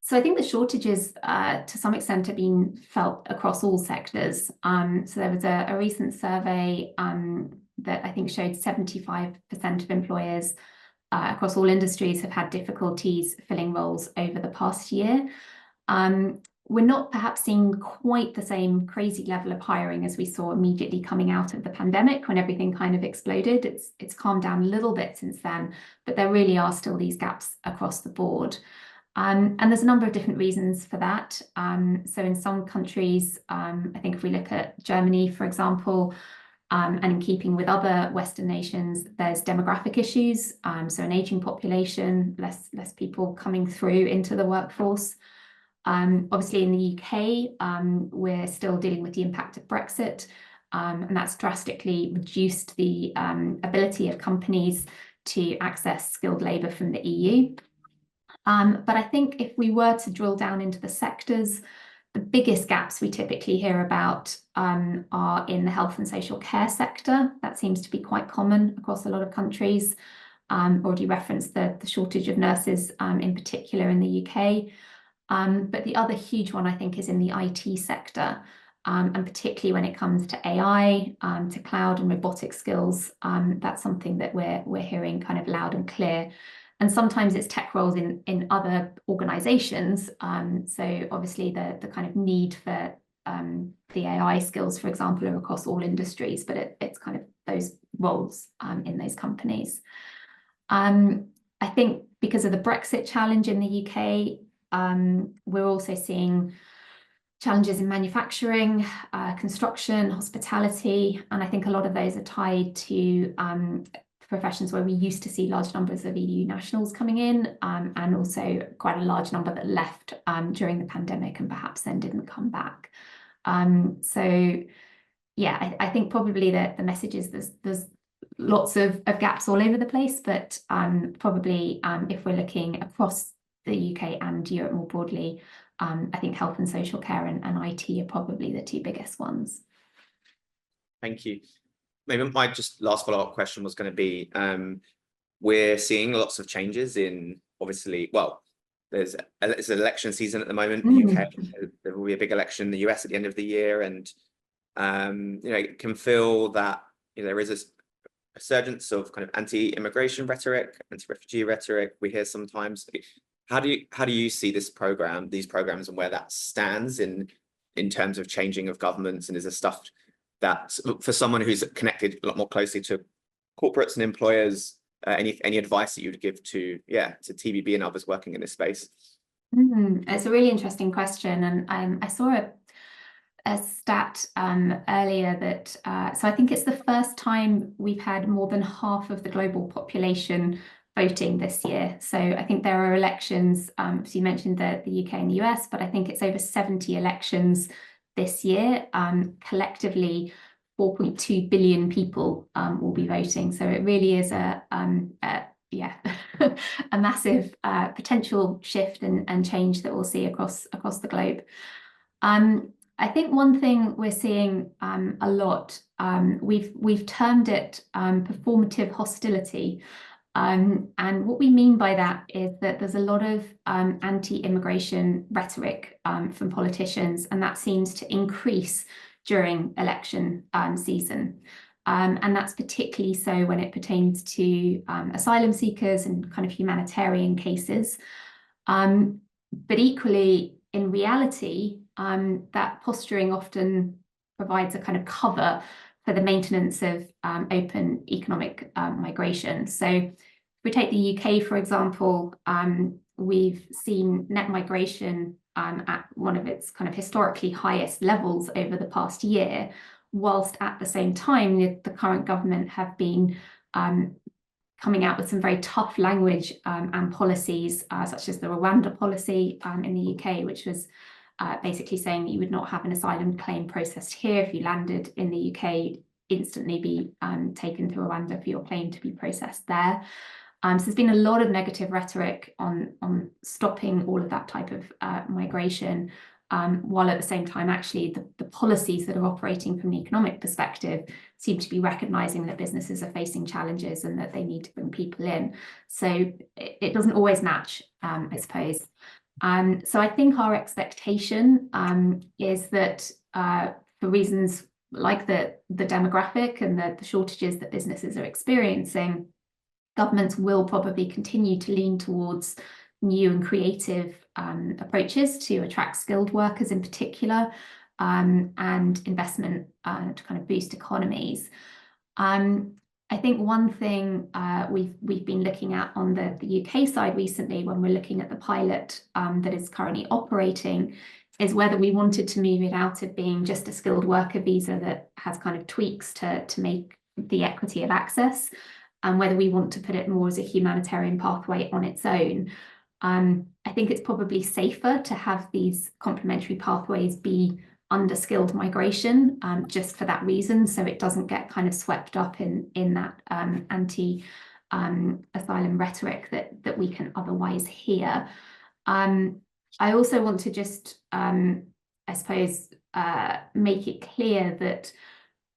So I think the shortages to some extent have been felt across all sectors. So there was a recent survey that I think showed 75% of employers across all industries have had difficulties filling roles over the past year. We're not perhaps seeing quite the same crazy level of hiring as we saw immediately coming out of the pandemic when everything kind of exploded. It's calmed down a little bit since then, but there really are still these gaps across the board. And there's a number of different reasons for that. So in some countries, I think if we look at Germany, for example, and in keeping with other Western nations, there's demographic issues. So an aging population, less people coming through into the workforce. Obviously in the UK, we're still dealing with the impact of Brexit, and that's drastically reduced the ability of companies to access skilled labour from the EU. But I think if we were to drill down into the sectors, the biggest gaps we typically hear about are in the health and social care sector. That seems to be quite common across a lot of countries. Already referenced the shortage of nurses in particular in the UK. But the other huge one, I think, is in the IT sector. and particularly when it comes to AI, to cloud and robotic skills, that's something that we're hearing kind of loud and clear. And sometimes it's tech roles in other organizations. So obviously the kind of need for the AI skills, for example, are across all industries, but it's kind of those roles in those companies. I think because of the Brexit challenge in the UK, we're also seeing challenges in manufacturing, construction, hospitality, and I think a lot of those are tied to professions where we used to see large numbers of EU nationals coming in, and also quite a large number that left during the pandemic and perhaps then didn't come back. So yeah, I think probably the message is there's lots of gaps all over the place, but probably if we're looking across the UK and Europe more broadly, I think health and social care and IT are probably the two biggest ones. Thank you. Maybe my just last follow-up question was going to be, we're seeing lots of changes in, obviously, well, it's an election season at the moment in the UK. There will be a big election in the US at the end of the year, and you know, it can feel that, you know, there is a resurgence of kind of anti-immigration rhetoric, anti-refugee rhetoric. We hear sometimes. How do you see these programs and where that stands in terms of changing of governments, and is there stuff that, for someone who's connected a lot more closely to corporates and employers, any advice that you'd give to TBB and others working in this space? It's a really interesting question, and I saw a stat earlier that so I think it's the first time we've had more than half of the global population voting this year. So I think there are elections, so you mentioned the UK and the US, but I think it's over 70 elections this year. Collectively, 4.2 billion people will be voting. So it really is a massive potential shift and change that we'll see across the globe. I think one thing we're seeing a lot, we've termed it performative hostility. And what we mean by that is that there's a lot of anti-immigration rhetoric from politicians, and that seems to increase during election season. And that's particularly so when it pertains to asylum seekers and kind of humanitarian cases. But equally, in reality, that posturing often provides a kind of cover for the maintenance of open economic migration. So if we take the UK, for example, we've seen net migration at one of its kind of historically highest levels over the past year, whilst at the same time, the current government have been coming out with some very tough language and policies, such as the Rwanda policy in the UK, which was basically saying that you would not have an asylum claim processed here. If you landed in the UK, instantly be taken to Rwanda for your claim to be processed there. So there's been a lot of negative rhetoric on stopping all of that type of migration, while at the same time, actually, the policies that are operating from the economic perspective seem to be recognising that businesses are facing challenges and that they need to bring people in. So it doesn't always match, I suppose. So I think our expectation is that for reasons like the demographic and the shortages that businesses are experiencing, governments will probably continue to lean towards new and creative approaches to attract skilled workers in particular, and investment to kind of boost economies. I think one thing we've been looking at on the UK side recently, when we're looking at the pilot that is currently operating, is whether we wanted to move it out of being just a skilled worker visa that has kind of tweaks to make the equity of access, and whether we want to put it more as a humanitarian pathway on its own. I think it's probably safer to have these complementary pathways be under skilled migration, just for that reason, so it doesn't get kind of swept up in that anti asylum rhetoric that we can otherwise hear. I also want to just, I suppose, make it clear that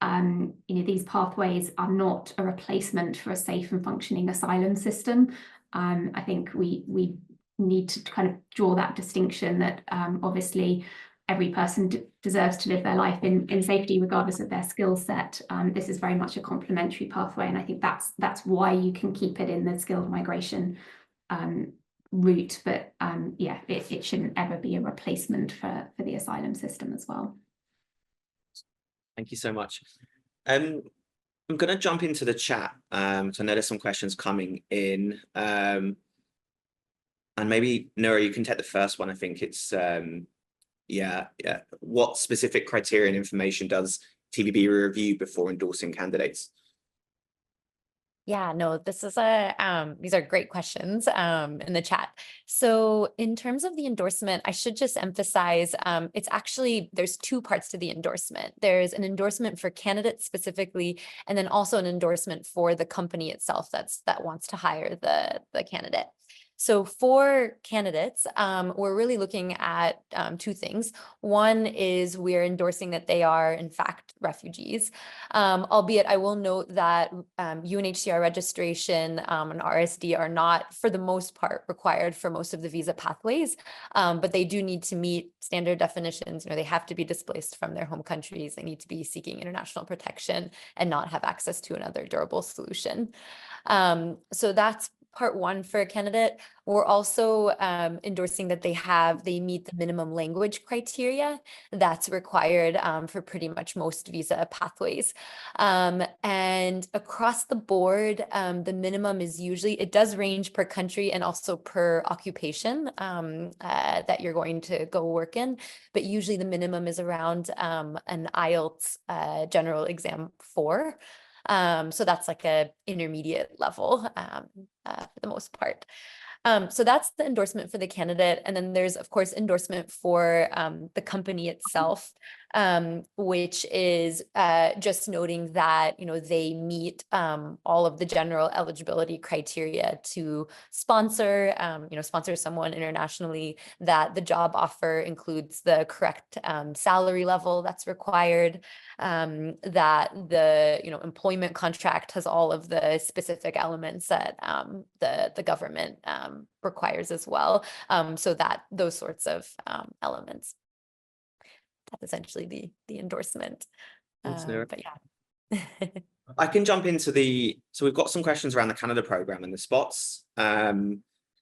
you know, these pathways are not a replacement for a safe and functioning asylum system. I think we need to kind of draw that distinction that obviously every person deserves to live their life in safety, regardless of their skill set. This is very much a complementary pathway, and I think that's why you can keep it in the skilled migration route. But yeah, it shouldn't ever be a replacement for the asylum system as well. Thank you so much. I'm going to jump into the chat. So I know there's some questions coming in. And maybe, Noura, you can take the first one. I think it's, yeah. What specific criteria and information does TVB review before endorsing candidates? Yeah, no, this is these are great questions in the chat. So in terms of the endorsement, I should just emphasize it's actually, there's two parts to the endorsement. There's an endorsement for candidates specifically, and then also an endorsement for the company itself that wants to hire the candidate. So for candidates, we're really looking at two things. One is we're endorsing that they are in fact refugees, albeit I will note that UNHCR registration and RSD are not, for the most part, required for most of the visa pathways, but they do need to meet standard definitions. You know, they have to be displaced from their home countries. They need to be seeking international protection and not have access to another durable solution. So that's part one for a candidate. We're also endorsing that they meet the minimum language criteria that's required for pretty much most visa pathways. And across the board, the minimum is usually, it does range per country and also per occupation that you're going to go work in, but usually the minimum is around an IELTS general exam 4. So that's like a intermediate level for the most part. So that's the endorsement for the candidate. And then there's, of course, endorsement for the company itself, which is just noting that, you know, they meet all of the general eligibility criteria to sponsor, sponsor someone internationally, that the job offer includes the correct salary level that's required, that the, employment contract has all of the specific elements that the government requires as well. So that those sorts of elements. That's essentially the endorsement. But yeah. I can jump into so we've got some questions around the Canada program and the spots.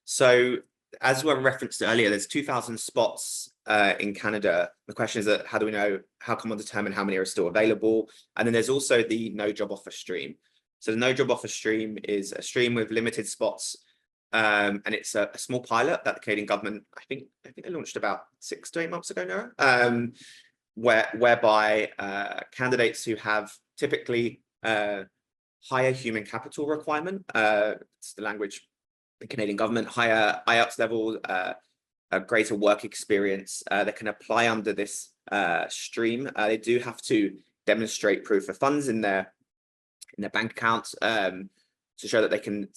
So as we referenced earlier, there's 2,000 spots in Canada. The question is that how do we know, how can one determine how many are still available? And then there's also the no job offer stream. So the no job offer stream is a stream with limited spots. And it's a small pilot that the Canadian government, I think they launched about 6 to 8 months ago, Noura, whereby candidates who have typically higher human capital requirement, it's the language, the Canadian government, higher IELTS level, a greater work experience, they can apply under this stream. They do have to demonstrate proof of funds in their bank accounts to show that they can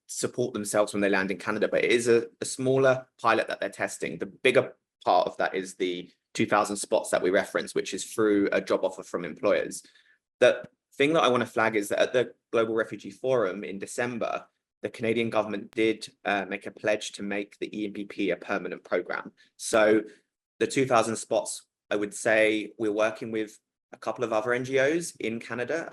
support themselves when they land in Canada. But it is a smaller pilot that they're testing. The bigger part of that is the 2,000 spots that we reference, which is through a job offer from employers. The thing that I want to flag is that at the Global Refugee Forum in December, the Canadian government did make a pledge to make the EMPP a permanent program. So the 2,000 spots, I would say we're working with a couple of other NGOs in Canada,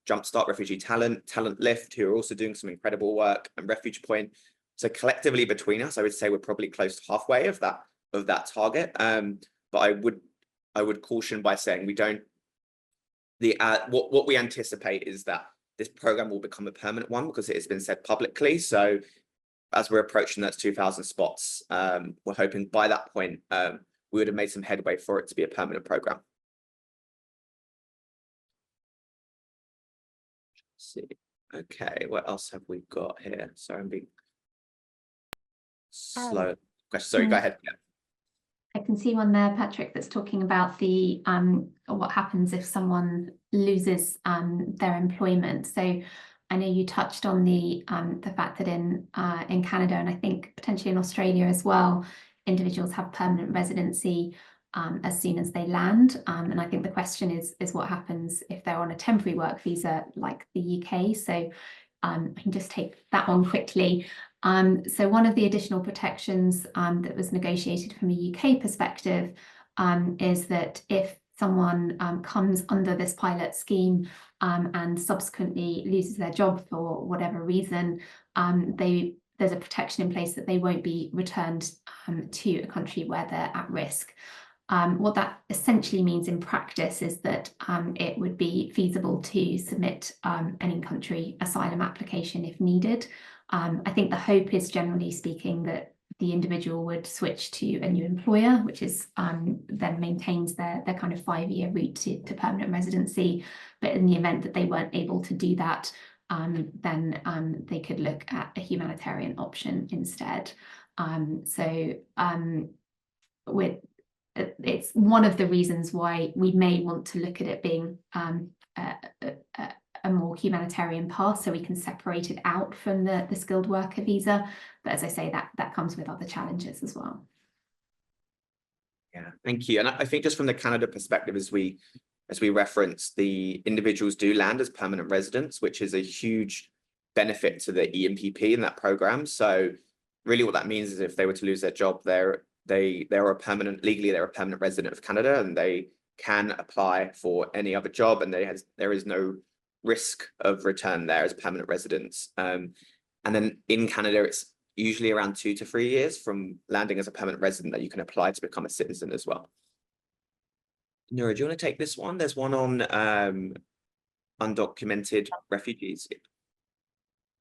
Jumpstart Refugee Talent, Talent Lift, who are also doing some incredible work, and Refuge Point. So collectively between us, I would say we're probably close to halfway of that target. But I would caution by saying we don't. What we anticipate is that this program will become a permanent one because it has been said publicly. So as we're approaching those 2,000 spots, we're hoping by that point we would have made some headway for it to be a permanent program. See. Okay, what else have we got here? Sorry, I'm being slow. Sorry, go ahead. Yeah. I can see one there, Patrick, that's talking about the what happens if someone loses their employment. So I know you touched on the fact that in Canada, and I think potentially in Australia as well, individuals have permanent residency as soon as they land. And I think the question is what happens if they're on a temporary work visa like the UK. So I can just take that one quickly. So one of the additional protections that was negotiated from a UK perspective is that if someone comes under this pilot scheme and subsequently loses their job for whatever reason, there's a protection in place that they won't be returned to a country where they're at risk. What that essentially means in practice is that it would be feasible to submit an in-country asylum application if needed. I think the hope is, generally speaking, that the individual would switch to a new employer, which is then maintains their kind of 5-year route to permanent residency. But in the event that they weren't able to do that, then they could look at a humanitarian option instead. It's one of the reasons why we may want to look at it being a more humanitarian path, so we can separate it out from the skilled worker visa. But as I say, that comes with other challenges as well. Yeah, thank you. And I think just from the Canada perspective, as we referenced, the individuals do land as permanent residents, which is a huge benefit to the EMPP in that program. So really what that means is if they were to lose their job, they're a permanent, legally they're a permanent resident of Canada, and they can apply for any other job, and there is no risk of return there as permanent residents. And then in Canada, it's usually around 2 to 3 years from landing as a permanent resident that you can apply to become a citizen as well. Noura, do you want to take this one? There's one on undocumented refugees.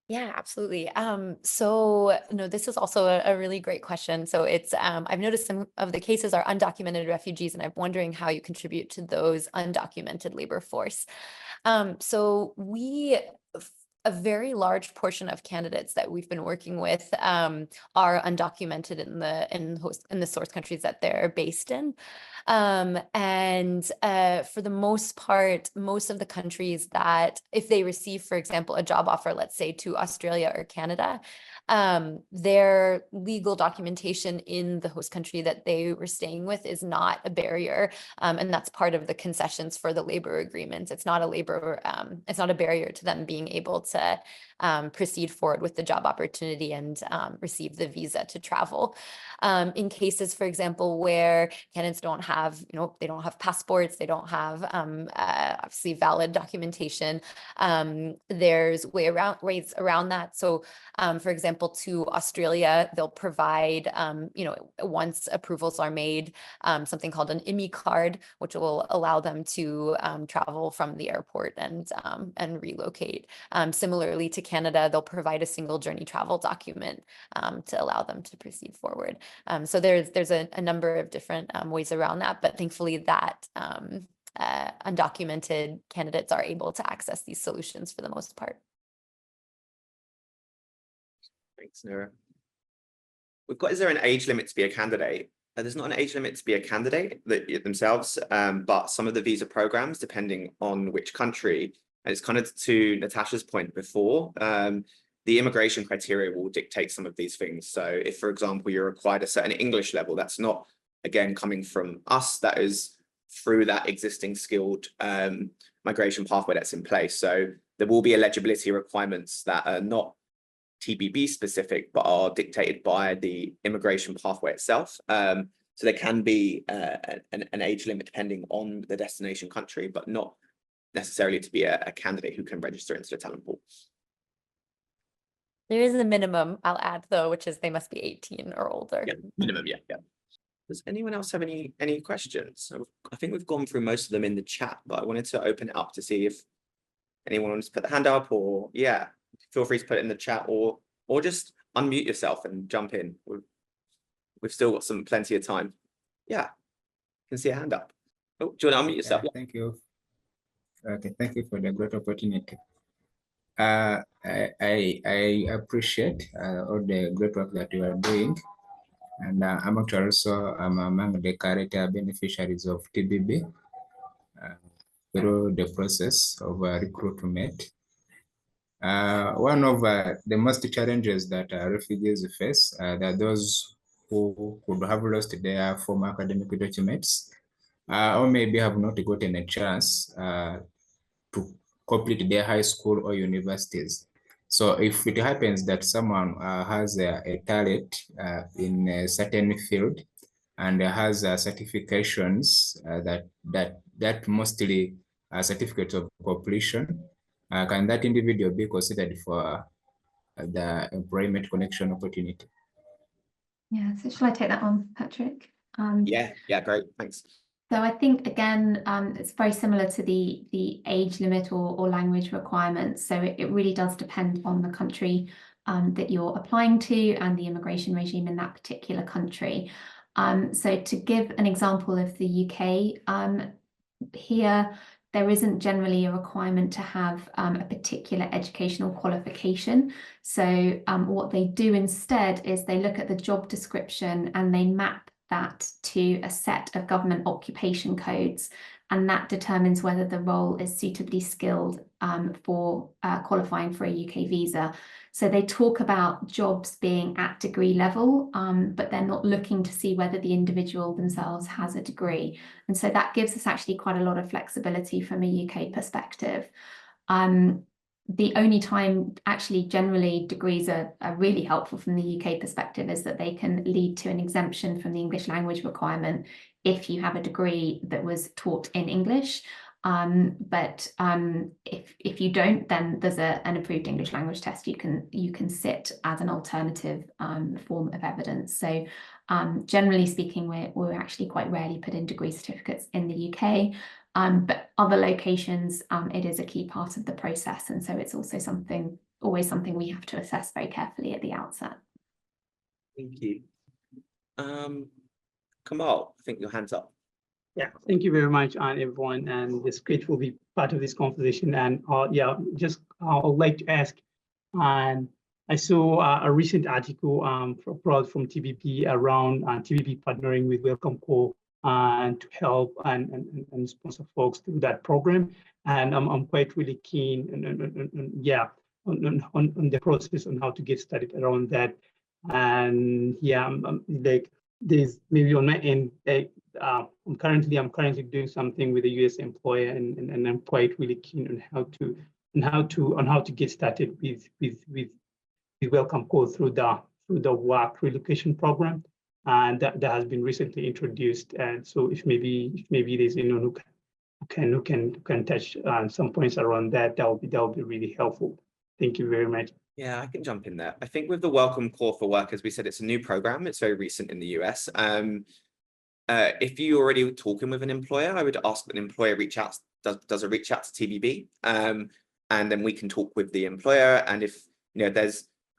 Yeah, absolutely. So no, this is also a really great question. So it's I've noticed some of the cases are undocumented refugees, and I'm wondering how you contribute to those undocumented labor force. So a very large portion of candidates that we've been working with are undocumented in the source countries that they're based in. And for the most part, most of the countries that if they receive, for example, a job offer, let's say to Australia or Canada, their legal documentation in the host country that they were staying with is not a barrier. And that's part of the concessions for the labor agreements. It's not a barrier to them being able to proceed forward with the job opportunity and receive the visa to travel. In cases, for example, where candidates don't have, they don't have passports, they don't have obviously valid documentation, there's ways around that. So for example, to Australia, they'll provide, once approvals are made, something called an IMI card, which will allow them to travel from the airport and relocate. Similarly to Canada, they'll provide a single journey travel document to allow them to proceed forward. So there's a number of different ways around that, but thankfully that undocumented candidates are able to access these solutions for the most part. Thanks, Noura. Is there an age limit to be a candidate? There's not an age limit to be a candidate themselves, but some of the visa programs, depending on which country, and it's kind of to Natasha's point before, the immigration criteria will dictate some of these things. So if, for example, you're required a certain English level, that's not, again, coming from us, that is through that existing skilled migration pathway that's in place. So there will be eligibility requirements that are not TBB specific, but are dictated by the immigration pathway itself. So there can be an age limit depending on the destination country, but not necessarily to be a candidate who can register into the talent pool. There is a minimum, I'll add though, which is they must be 18 or older. Yeah, minimum, yeah. Does anyone else have any questions? So I think we've gone through most of them in the chat, but I wanted to open it up to see if anyone wants to put the hand up, or feel free to put it in the chat, or just unmute yourself and jump in. We've still got plenty of time. Yeah, you can see a hand up. Oh, do you want to unmute yourself? Thank you. Okay, thank you for the great opportunity. I appreciate all the great work that you are doing, and I'm among the current beneficiaries of TBB through the process of recruitment. One of the most challenges that refugees face are those who could have lost their former academic documents, or maybe have not gotten a chance to complete their high school or universities. So if it happens that someone has a talent in a certain field, and has certifications that mostly certificate of completion. Can that individual be considered for the employment connection opportunity? Yeah, so shall I take that on, Patrick? Yeah, great, thanks. So I think, again, it's very similar to the age limit or language requirements. So it really does depend on the country that you're applying to and the immigration regime in that particular country. So to give an example of the UK, here, there isn't generally a requirement to have a particular educational qualification. So what they do instead is they look at the job description and they map that to a set of government occupation codes, and that determines whether the role is suitably skilled for qualifying for a UK visa. So they talk about jobs being at degree level, but they're not looking to see whether the individual themselves has a degree. And so that gives us actually quite a lot of flexibility from a UK perspective. The only time actually generally degrees are really helpful from the UK perspective is that they can lead to an exemption from the English language requirement if you have a degree that was taught in English. But if you don't, then there's an approved English language test you can sit as an alternative form of evidence. So generally speaking, we're actually quite rarely put in degree certificates in the UK. But other locations, it is a key part of the process. And so it's also always something we have to assess very carefully at the outset. Thank you. Kamal, I think your hand's up. Yeah, thank you very much, everyone. And it's great to be part of this conversation. And yeah, just I'd like to ask, and I saw a recent article from TBP around TBP partnering with Welcome Call and to help and sponsor folks through that program. And I'm quite really keen on the process on how to get started around that. And yeah, like there's maybe on my end, I'm currently doing something with a US employer, and I'm quite really keen on how to get started with Welcome Call through the work relocation program. And that has been recently introduced. And so if maybe there's anyone who can touch some points around that, that will be really helpful. Thank you very much. Yeah, I can jump in there. I think with the Welcome Call for Work, as we said, it's a new program. It's very recent in the US. If you're already talking with an employer, I would ask that an employer does a reach out to TBB, and then we can talk with the employer. And if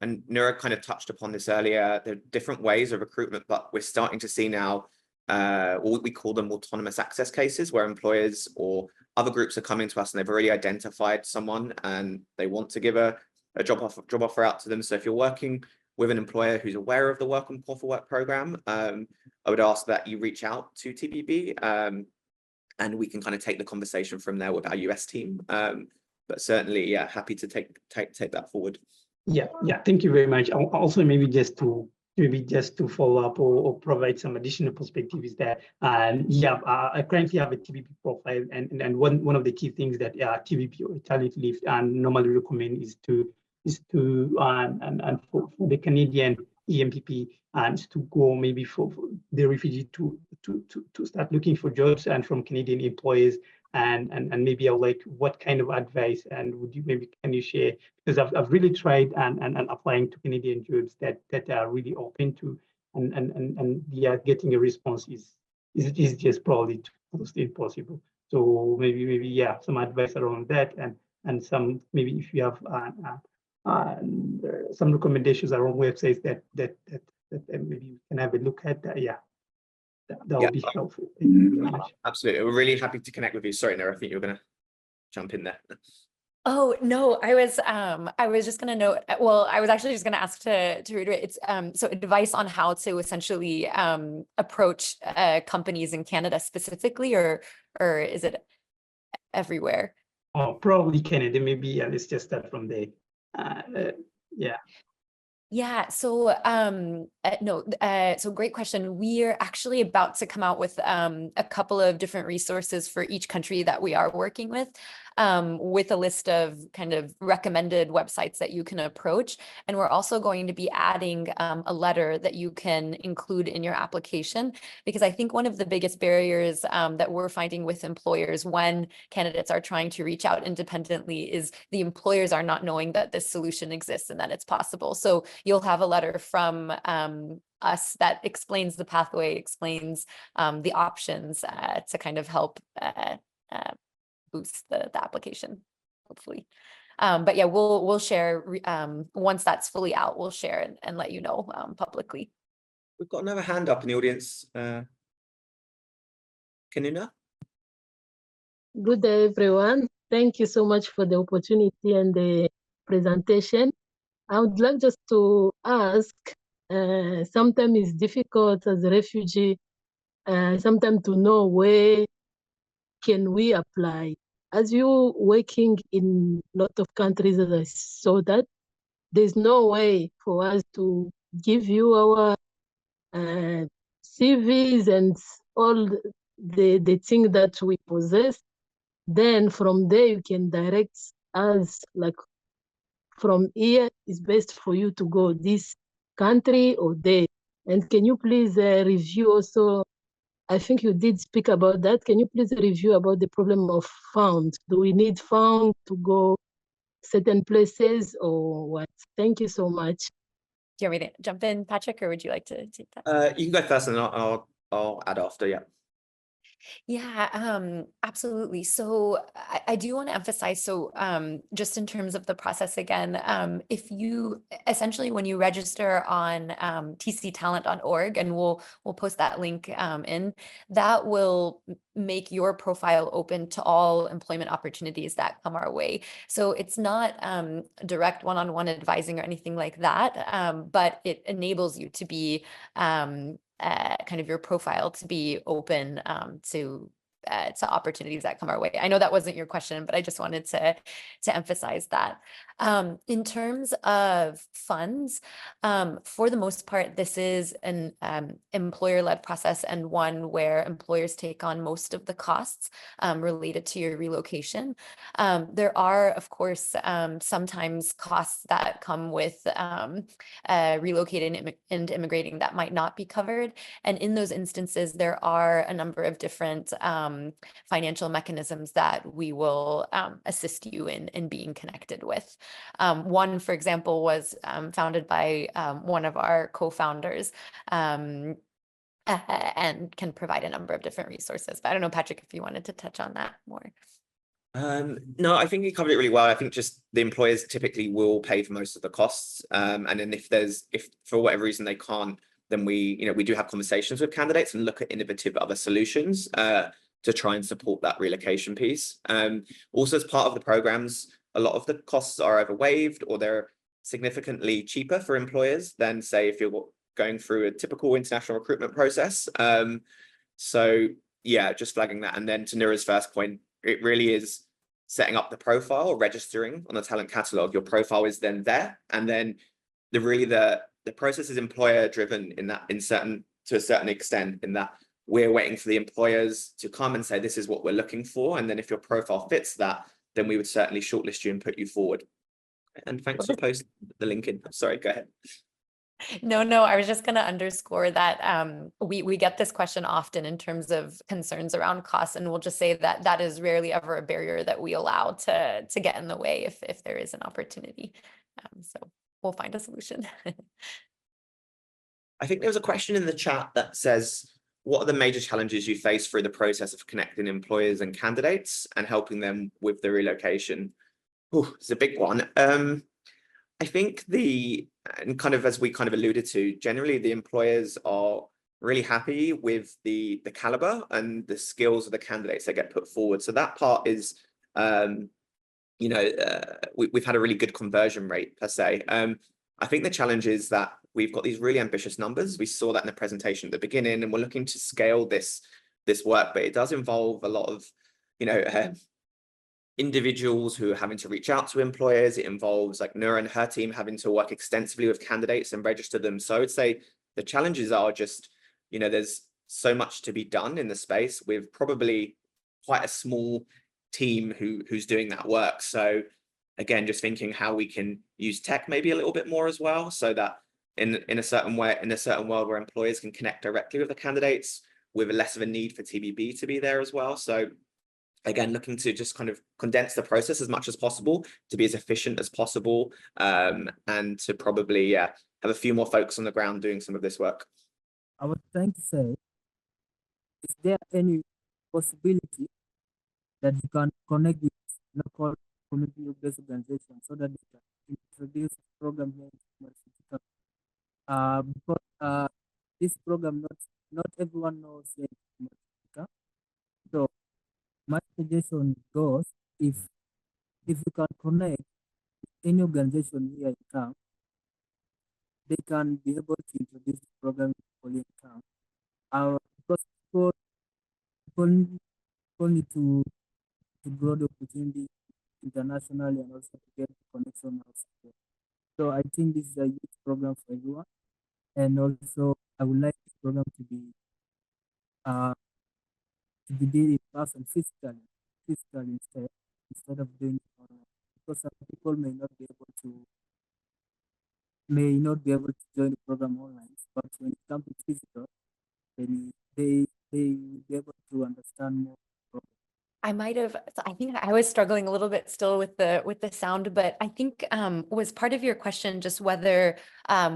and Noura kind of touched upon this earlier, there are different ways of recruitment, but we're starting to see now what we call them autonomous access cases, where employers or other groups are coming to us and they've already identified someone and they want to give a job offer out to them. So if you're working with an employer who's aware of the Welcome Call for Work program, I would ask that you reach out to TBB, and we can kind of take the conversation from there with our US team. But certainly, yeah, happy to take that forward. Yeah, thank you very much. Also, maybe just to follow up or provide some additional perspectives there. And yeah, I currently have a TBP profile, and one of the key things that TBP or Talent Lift normally recommend is to for the Canadian EMPP and to go maybe for the refugee to start looking for jobs and from Canadian employers. And maybe I would like, what kind of advice and can you share? Because I've really tried and applying to Canadian jobs that are really open to and yeah, getting a response is just probably almost impossible. So maybe yeah, some advice around that and some maybe if you have some recommendations around websites that maybe you can have a look at that. Yeah. That would be helpful. Thank you very much. Absolutely. We're really happy to connect with you. Sorry, Noura, I think you were going to jump in there. Oh, no, I was just going to note, well, I was actually just going to ask to reiterate, it's so advice on how to essentially approach companies in Canada specifically, or is it everywhere? Oh, probably Canada, maybe. Yeah, let's just start from there. Yeah. Yeah, so so great question. We are actually about to come out with a couple of different resources for each country that we are working with. with a list of kind of recommended websites that you can approach. And we're also going to be adding a letter that you can include in your application, because I think one of the biggest barriers that we're finding with employers when candidates are trying to reach out independently is the employers are not knowing that this solution exists and that it's possible. So you'll have a letter from us that explains the pathway, explains the options to kind of help boost the application, hopefully. But yeah, we'll share once that's fully out, we'll share and let you know publicly. We've got another hand up in the audience. Kanuna? Good day, everyone. Thank you so much for the opportunity and the presentation. I would like just to ask, sometimes it's difficult as a refugee, sometimes to know where can we apply. As you working in a lot of countries, as I saw that, there's no way for us to give you our CVs and all the thing that we possess. Then from there, you can direct us, like from here, it's best for you to go this country or there. And can you please review also, I think you did speak about that. Can you please review about the problem of funds? Do we need funds to go certain places or what? Thank you so much. Do you want me to jump in, Patrick, or would you like to take that? You can go first and I'll add after, yeah. Yeah, absolutely. So I do want to emphasize, so just in terms of the process again, if you essentially when you register on tctalent.org, and we'll post that link in, that will make your profile open to all employment opportunities that come our way. So it's not direct one-on-one advising or anything like that, but it enables you to be kind of your profile to be open to opportunities that come our way. I know that wasn't your question, but I just wanted to emphasize that. In terms of funds, for the most part, this is an employer-led process and one where employers take on most of the costs related to your relocation. There are, of course, sometimes costs that come with relocating and immigrating that might not be covered. And in those instances, there are a number of different financial mechanisms that we will assist you in being connected with. One, for example, was founded by one of our co-founders and can provide a number of different resources. But I don't know, Patrick, if you wanted to touch on that more. No, I think you covered it really well. I think just the employers typically will pay for most of the costs. And then if for whatever reason they can't, then we do have conversations with candidates and look at innovative other solutions to try and support that relocation piece. Also, as part of the programs, a lot of the costs are either waived or they're significantly cheaper for employers than, say, if you're going through a typical international recruitment process. So yeah, just flagging that. And then to Noura's first point, it really is setting up the profile, registering on the talent catalog. Your profile is then there, and then the process is employer driven to a certain extent, in that we're waiting for the employers to come and say, this is what we're looking for. And then if your profile fits that, then we would certainly shortlist you and put you forward. And thanks for posting the link in. Sorry, go ahead. No, I was just going to underscore that we get this question often in terms of concerns around costs, and we'll just say that that is rarely ever a barrier that we allow to get in the way if there is an opportunity. So we'll find a solution. I think there was a question in the chat that says, what are the major challenges you face through the process of connecting employers and candidates and helping them with the relocation? Oh, it's a big one. I think and kind of as we kind of alluded to, generally the employers are really happy with the caliber and the skills of the candidates that get put forward. So that part is, we've had a really good conversion rate per se. I think the challenge is that we've got these really ambitious numbers. We saw that in the presentation at the beginning, and we're looking to scale this work, but it does involve a lot of, individuals who are having to reach out to employers. It involves, like, Noura and her team having to work extensively with candidates and register them. So I would say the challenges are just, there's so much to be done in the space with probably quite a small team who's doing that work. So again, just thinking how we can use tech maybe a little bit more as well, so that in a certain way, in a certain world where employers can connect directly with the candidates with less of a need for TBB to be there as well. So again, looking to just kind of condense the process as much as possible to be as efficient as possible, and to probably have a few more folks on the ground doing some of this work. I was trying to say, is there any possibility that you can connect with local community-based organizations so that they can introduce program here in because this program not everyone knows yet in Africa. So my suggestion goes, if you can connect with any organization here in town, they can be able to introduce the program in town. Because people need to grow the opportunity internationally and also to get the connection outside. So I think this is a huge program for everyone. And also I would like this program to be did in person physically instead of doing it online. Because some people may not be able to join the program online, but when it comes to physical, then they will be able to understand more. I think I was struggling a little bit still with the sound, but I think was part of your question just whether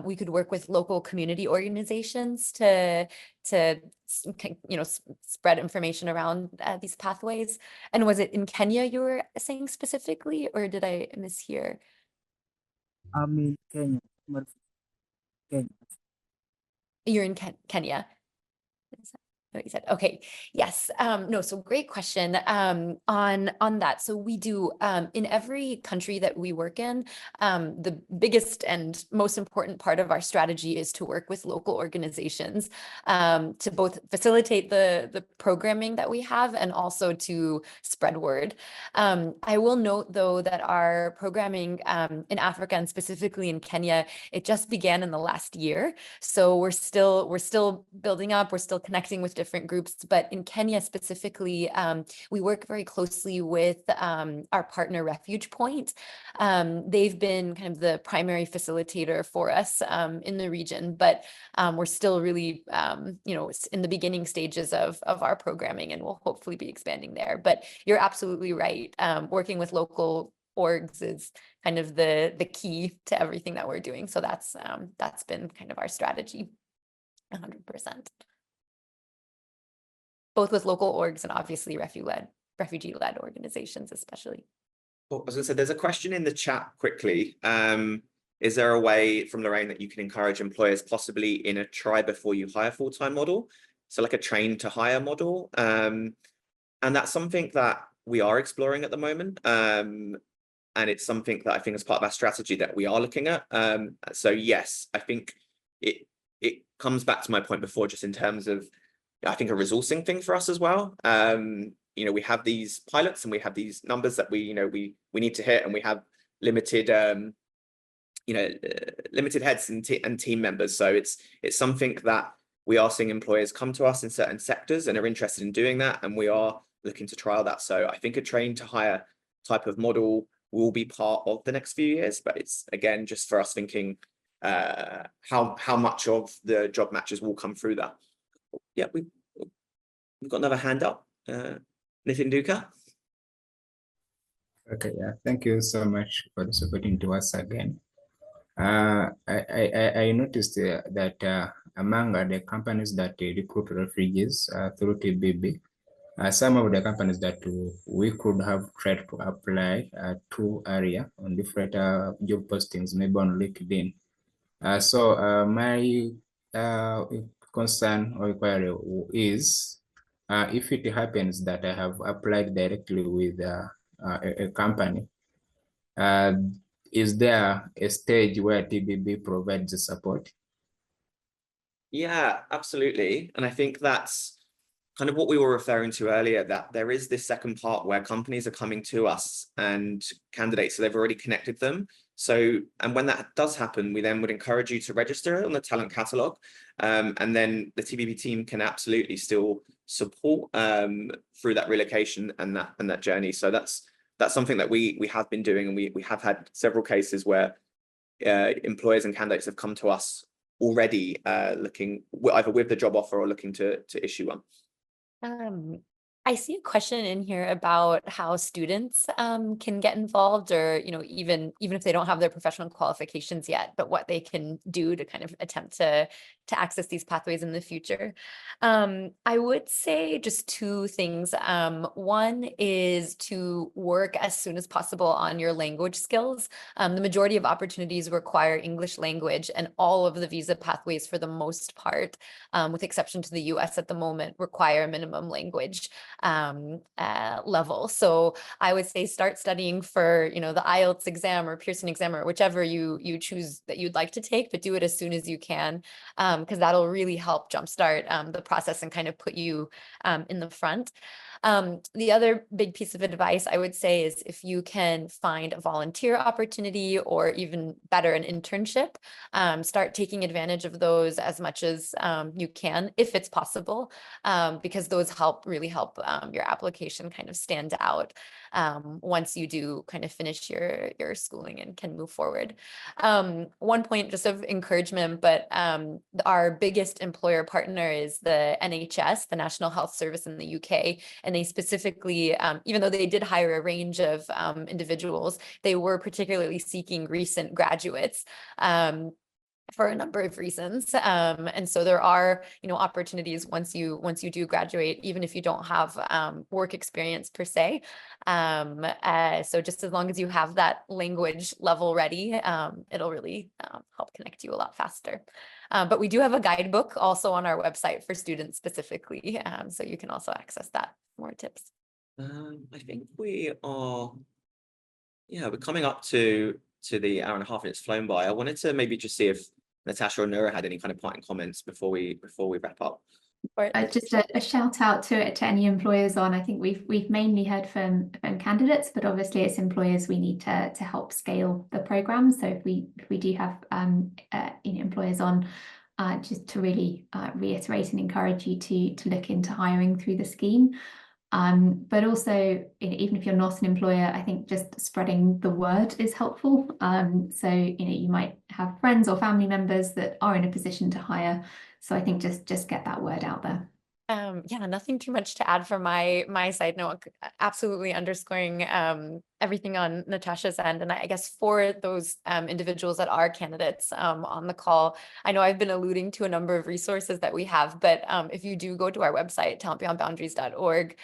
we could work with local community organizations to spread information around these pathways. And was it in Kenya you were saying specifically, or did I mishear? I'm in Kenya. You're in Kenya. Is that what you said? Okay. Yes. No, so great question on that. So we do in every country that we work in, the biggest and most important part of our strategy is to work with local organizations to both facilitate the programming that we have and also to spread word. I will note though that our programming in Africa and specifically in Kenya, it just began in the last year. So we're still building up, we're still connecting with different groups, but in Kenya specifically, we work very closely with our partner Refuge Point. They've been kind of the primary facilitator for us in the region, but we're still really, in the beginning stages of our programming, and we'll hopefully be expanding there. But you're absolutely right. Working with local orgs is kind of the key to everything that we're doing. So that's been kind of our strategy, 100%. Both with local orgs and obviously refugee-led organizations, especially. Well, I was going to say, there's a question in the chat quickly. Is there a way from Lorraine that you can encourage employers possibly in a try before you hire full-time model? So like a train to hire model. And that's something that we are exploring at the moment. And it's something that I think is part of our strategy that we are looking at. So yes, I think it comes back to my point before, just in terms of, I think, a resourcing thing for us as well. We have these pilots and we have these numbers that we need to hit, and we have limited limited heads and team members. So it's something that we are seeing employers come to us in certain sectors and are interested in doing that, and we are looking to trial that. So I think a train to hire type of model will be part of the next few years, but it's again just for us thinking how much of the job matches will come through that. Yeah, we've got another hand up. Nitin Duka. Okay, yeah, thank you so much for supporting to us again. I noticed that among the companies that recruit refugees through TBB, some of the companies that we could have tried to apply to area on different job postings, maybe on LinkedIn. So my concern or inquiry is, if it happens that I have applied directly with a company, is there a stage where TBB provides the support? Yeah, absolutely. And I think that's kind of what we were referring to earlier, that there is this second part where companies are coming to us and candidates, so they've already connected them. So, and when that does happen, we then would encourage you to register on the talent catalog. And then the TBB team can absolutely still support through that relocation and that journey. So that's something that we have been doing, and we have had several cases where employers and candidates have come to us already looking either with the job offer or looking to issue one. I see a question in here about how students can get involved, or even if they don't have their professional qualifications yet, but what they can do to kind of attempt to access these pathways in the future. I would say just two things. One is to work as soon as possible on your language skills. The majority of opportunities require English language, and all of the visa pathways, for the most part, with exception to the US at the moment, require minimum language level. So I would say start studying for, the IELTS exam or Pearson exam, or whichever you choose that you'd like to take, but do it as soon as you can, because that'll really help jumpstart the process and kind of put you in the front. The other big piece of advice I would say is, if you can find a volunteer opportunity, or even better, an internship, start taking advantage of those as much as you can, if it's possible, because those really help your application kind of stand out once you do kind of finish your schooling and can move forward. One point just of encouragement, but our biggest employer partner is the NHS, the National Health Service in the UK. And they specifically, even though they did hire a range of individuals, they were particularly seeking recent graduates for a number of reasons. And so there are, opportunities once you do graduate, even if you don't have work experience per se. So just as long as you have that language level ready, it'll really help connect you a lot faster. But we do have a guidebook also on our website for students specifically, so you can also access that for more tips. I think we're coming up to the hour and a half, and it's flown by. I wanted to maybe just see if Natasha or Noura had any kind of parting comments before we wrap up. Just a shout out to any employers on. I think we've mainly heard from candidates, but obviously as employers we need to help scale the program. So if we do have employers on, just to really reiterate and encourage you to look into hiring through the scheme. But also, even if you're not an employer, I think just spreading the word is helpful. So you might have friends or family members that are in a position to hire. So I think just get that word out there. Yeah, nothing too much to add from my side. No, absolutely underscoring everything on Natasha's end. And I guess for those individuals that are candidates on the call, I know I've been alluding to a number of resources that we have, but if you do go to our website, talentbeyondboundaries.org,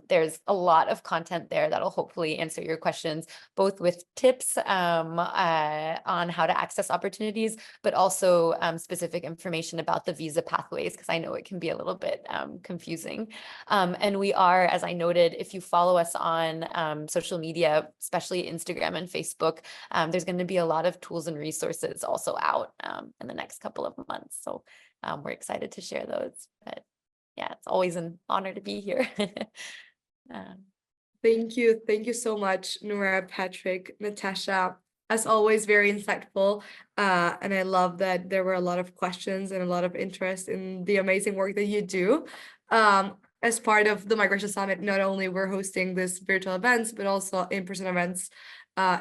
there's a lot of content there that'll hopefully answer your questions, both with tips on how to access opportunities, but also specific information about the visa pathways, because I know it can be a little bit confusing. And we are, as I noted, if you follow us on social media, especially Instagram and Facebook, there's going to be a lot of tools and resources also out in the next couple of months. So we're excited to share those. But yeah, it's always an honor to be here. Thank you so much, Noura, Patrick, Natasha. As always, very insightful. And I love that there were a lot of questions and a lot of interest in the amazing work that you do. As part of the Migration Summit, not only we're hosting these virtual events, but also in-person events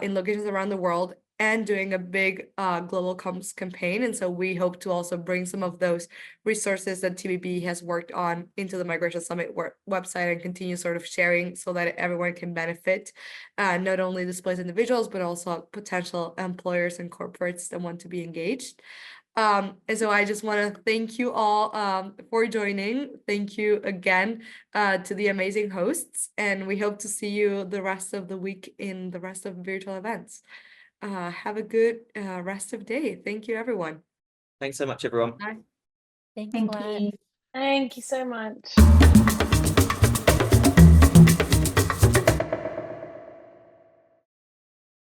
in locations around the world, and doing a big global comms campaign. And so we hope to also bring some of those resources that TBB has worked on into the Migration Summit website, and continue sort of sharing so that everyone can benefit, not only displaced individuals, but also potential employers and corporates that want to be engaged. And so I just want to thank you all for joining. Thank you again to the amazing hosts, and we hope to see you the rest of the week in the rest of virtual events. Have a good rest of day. Thank you, everyone. Thanks so much, everyone. Thank Thanks a lot. you. Thank you so much.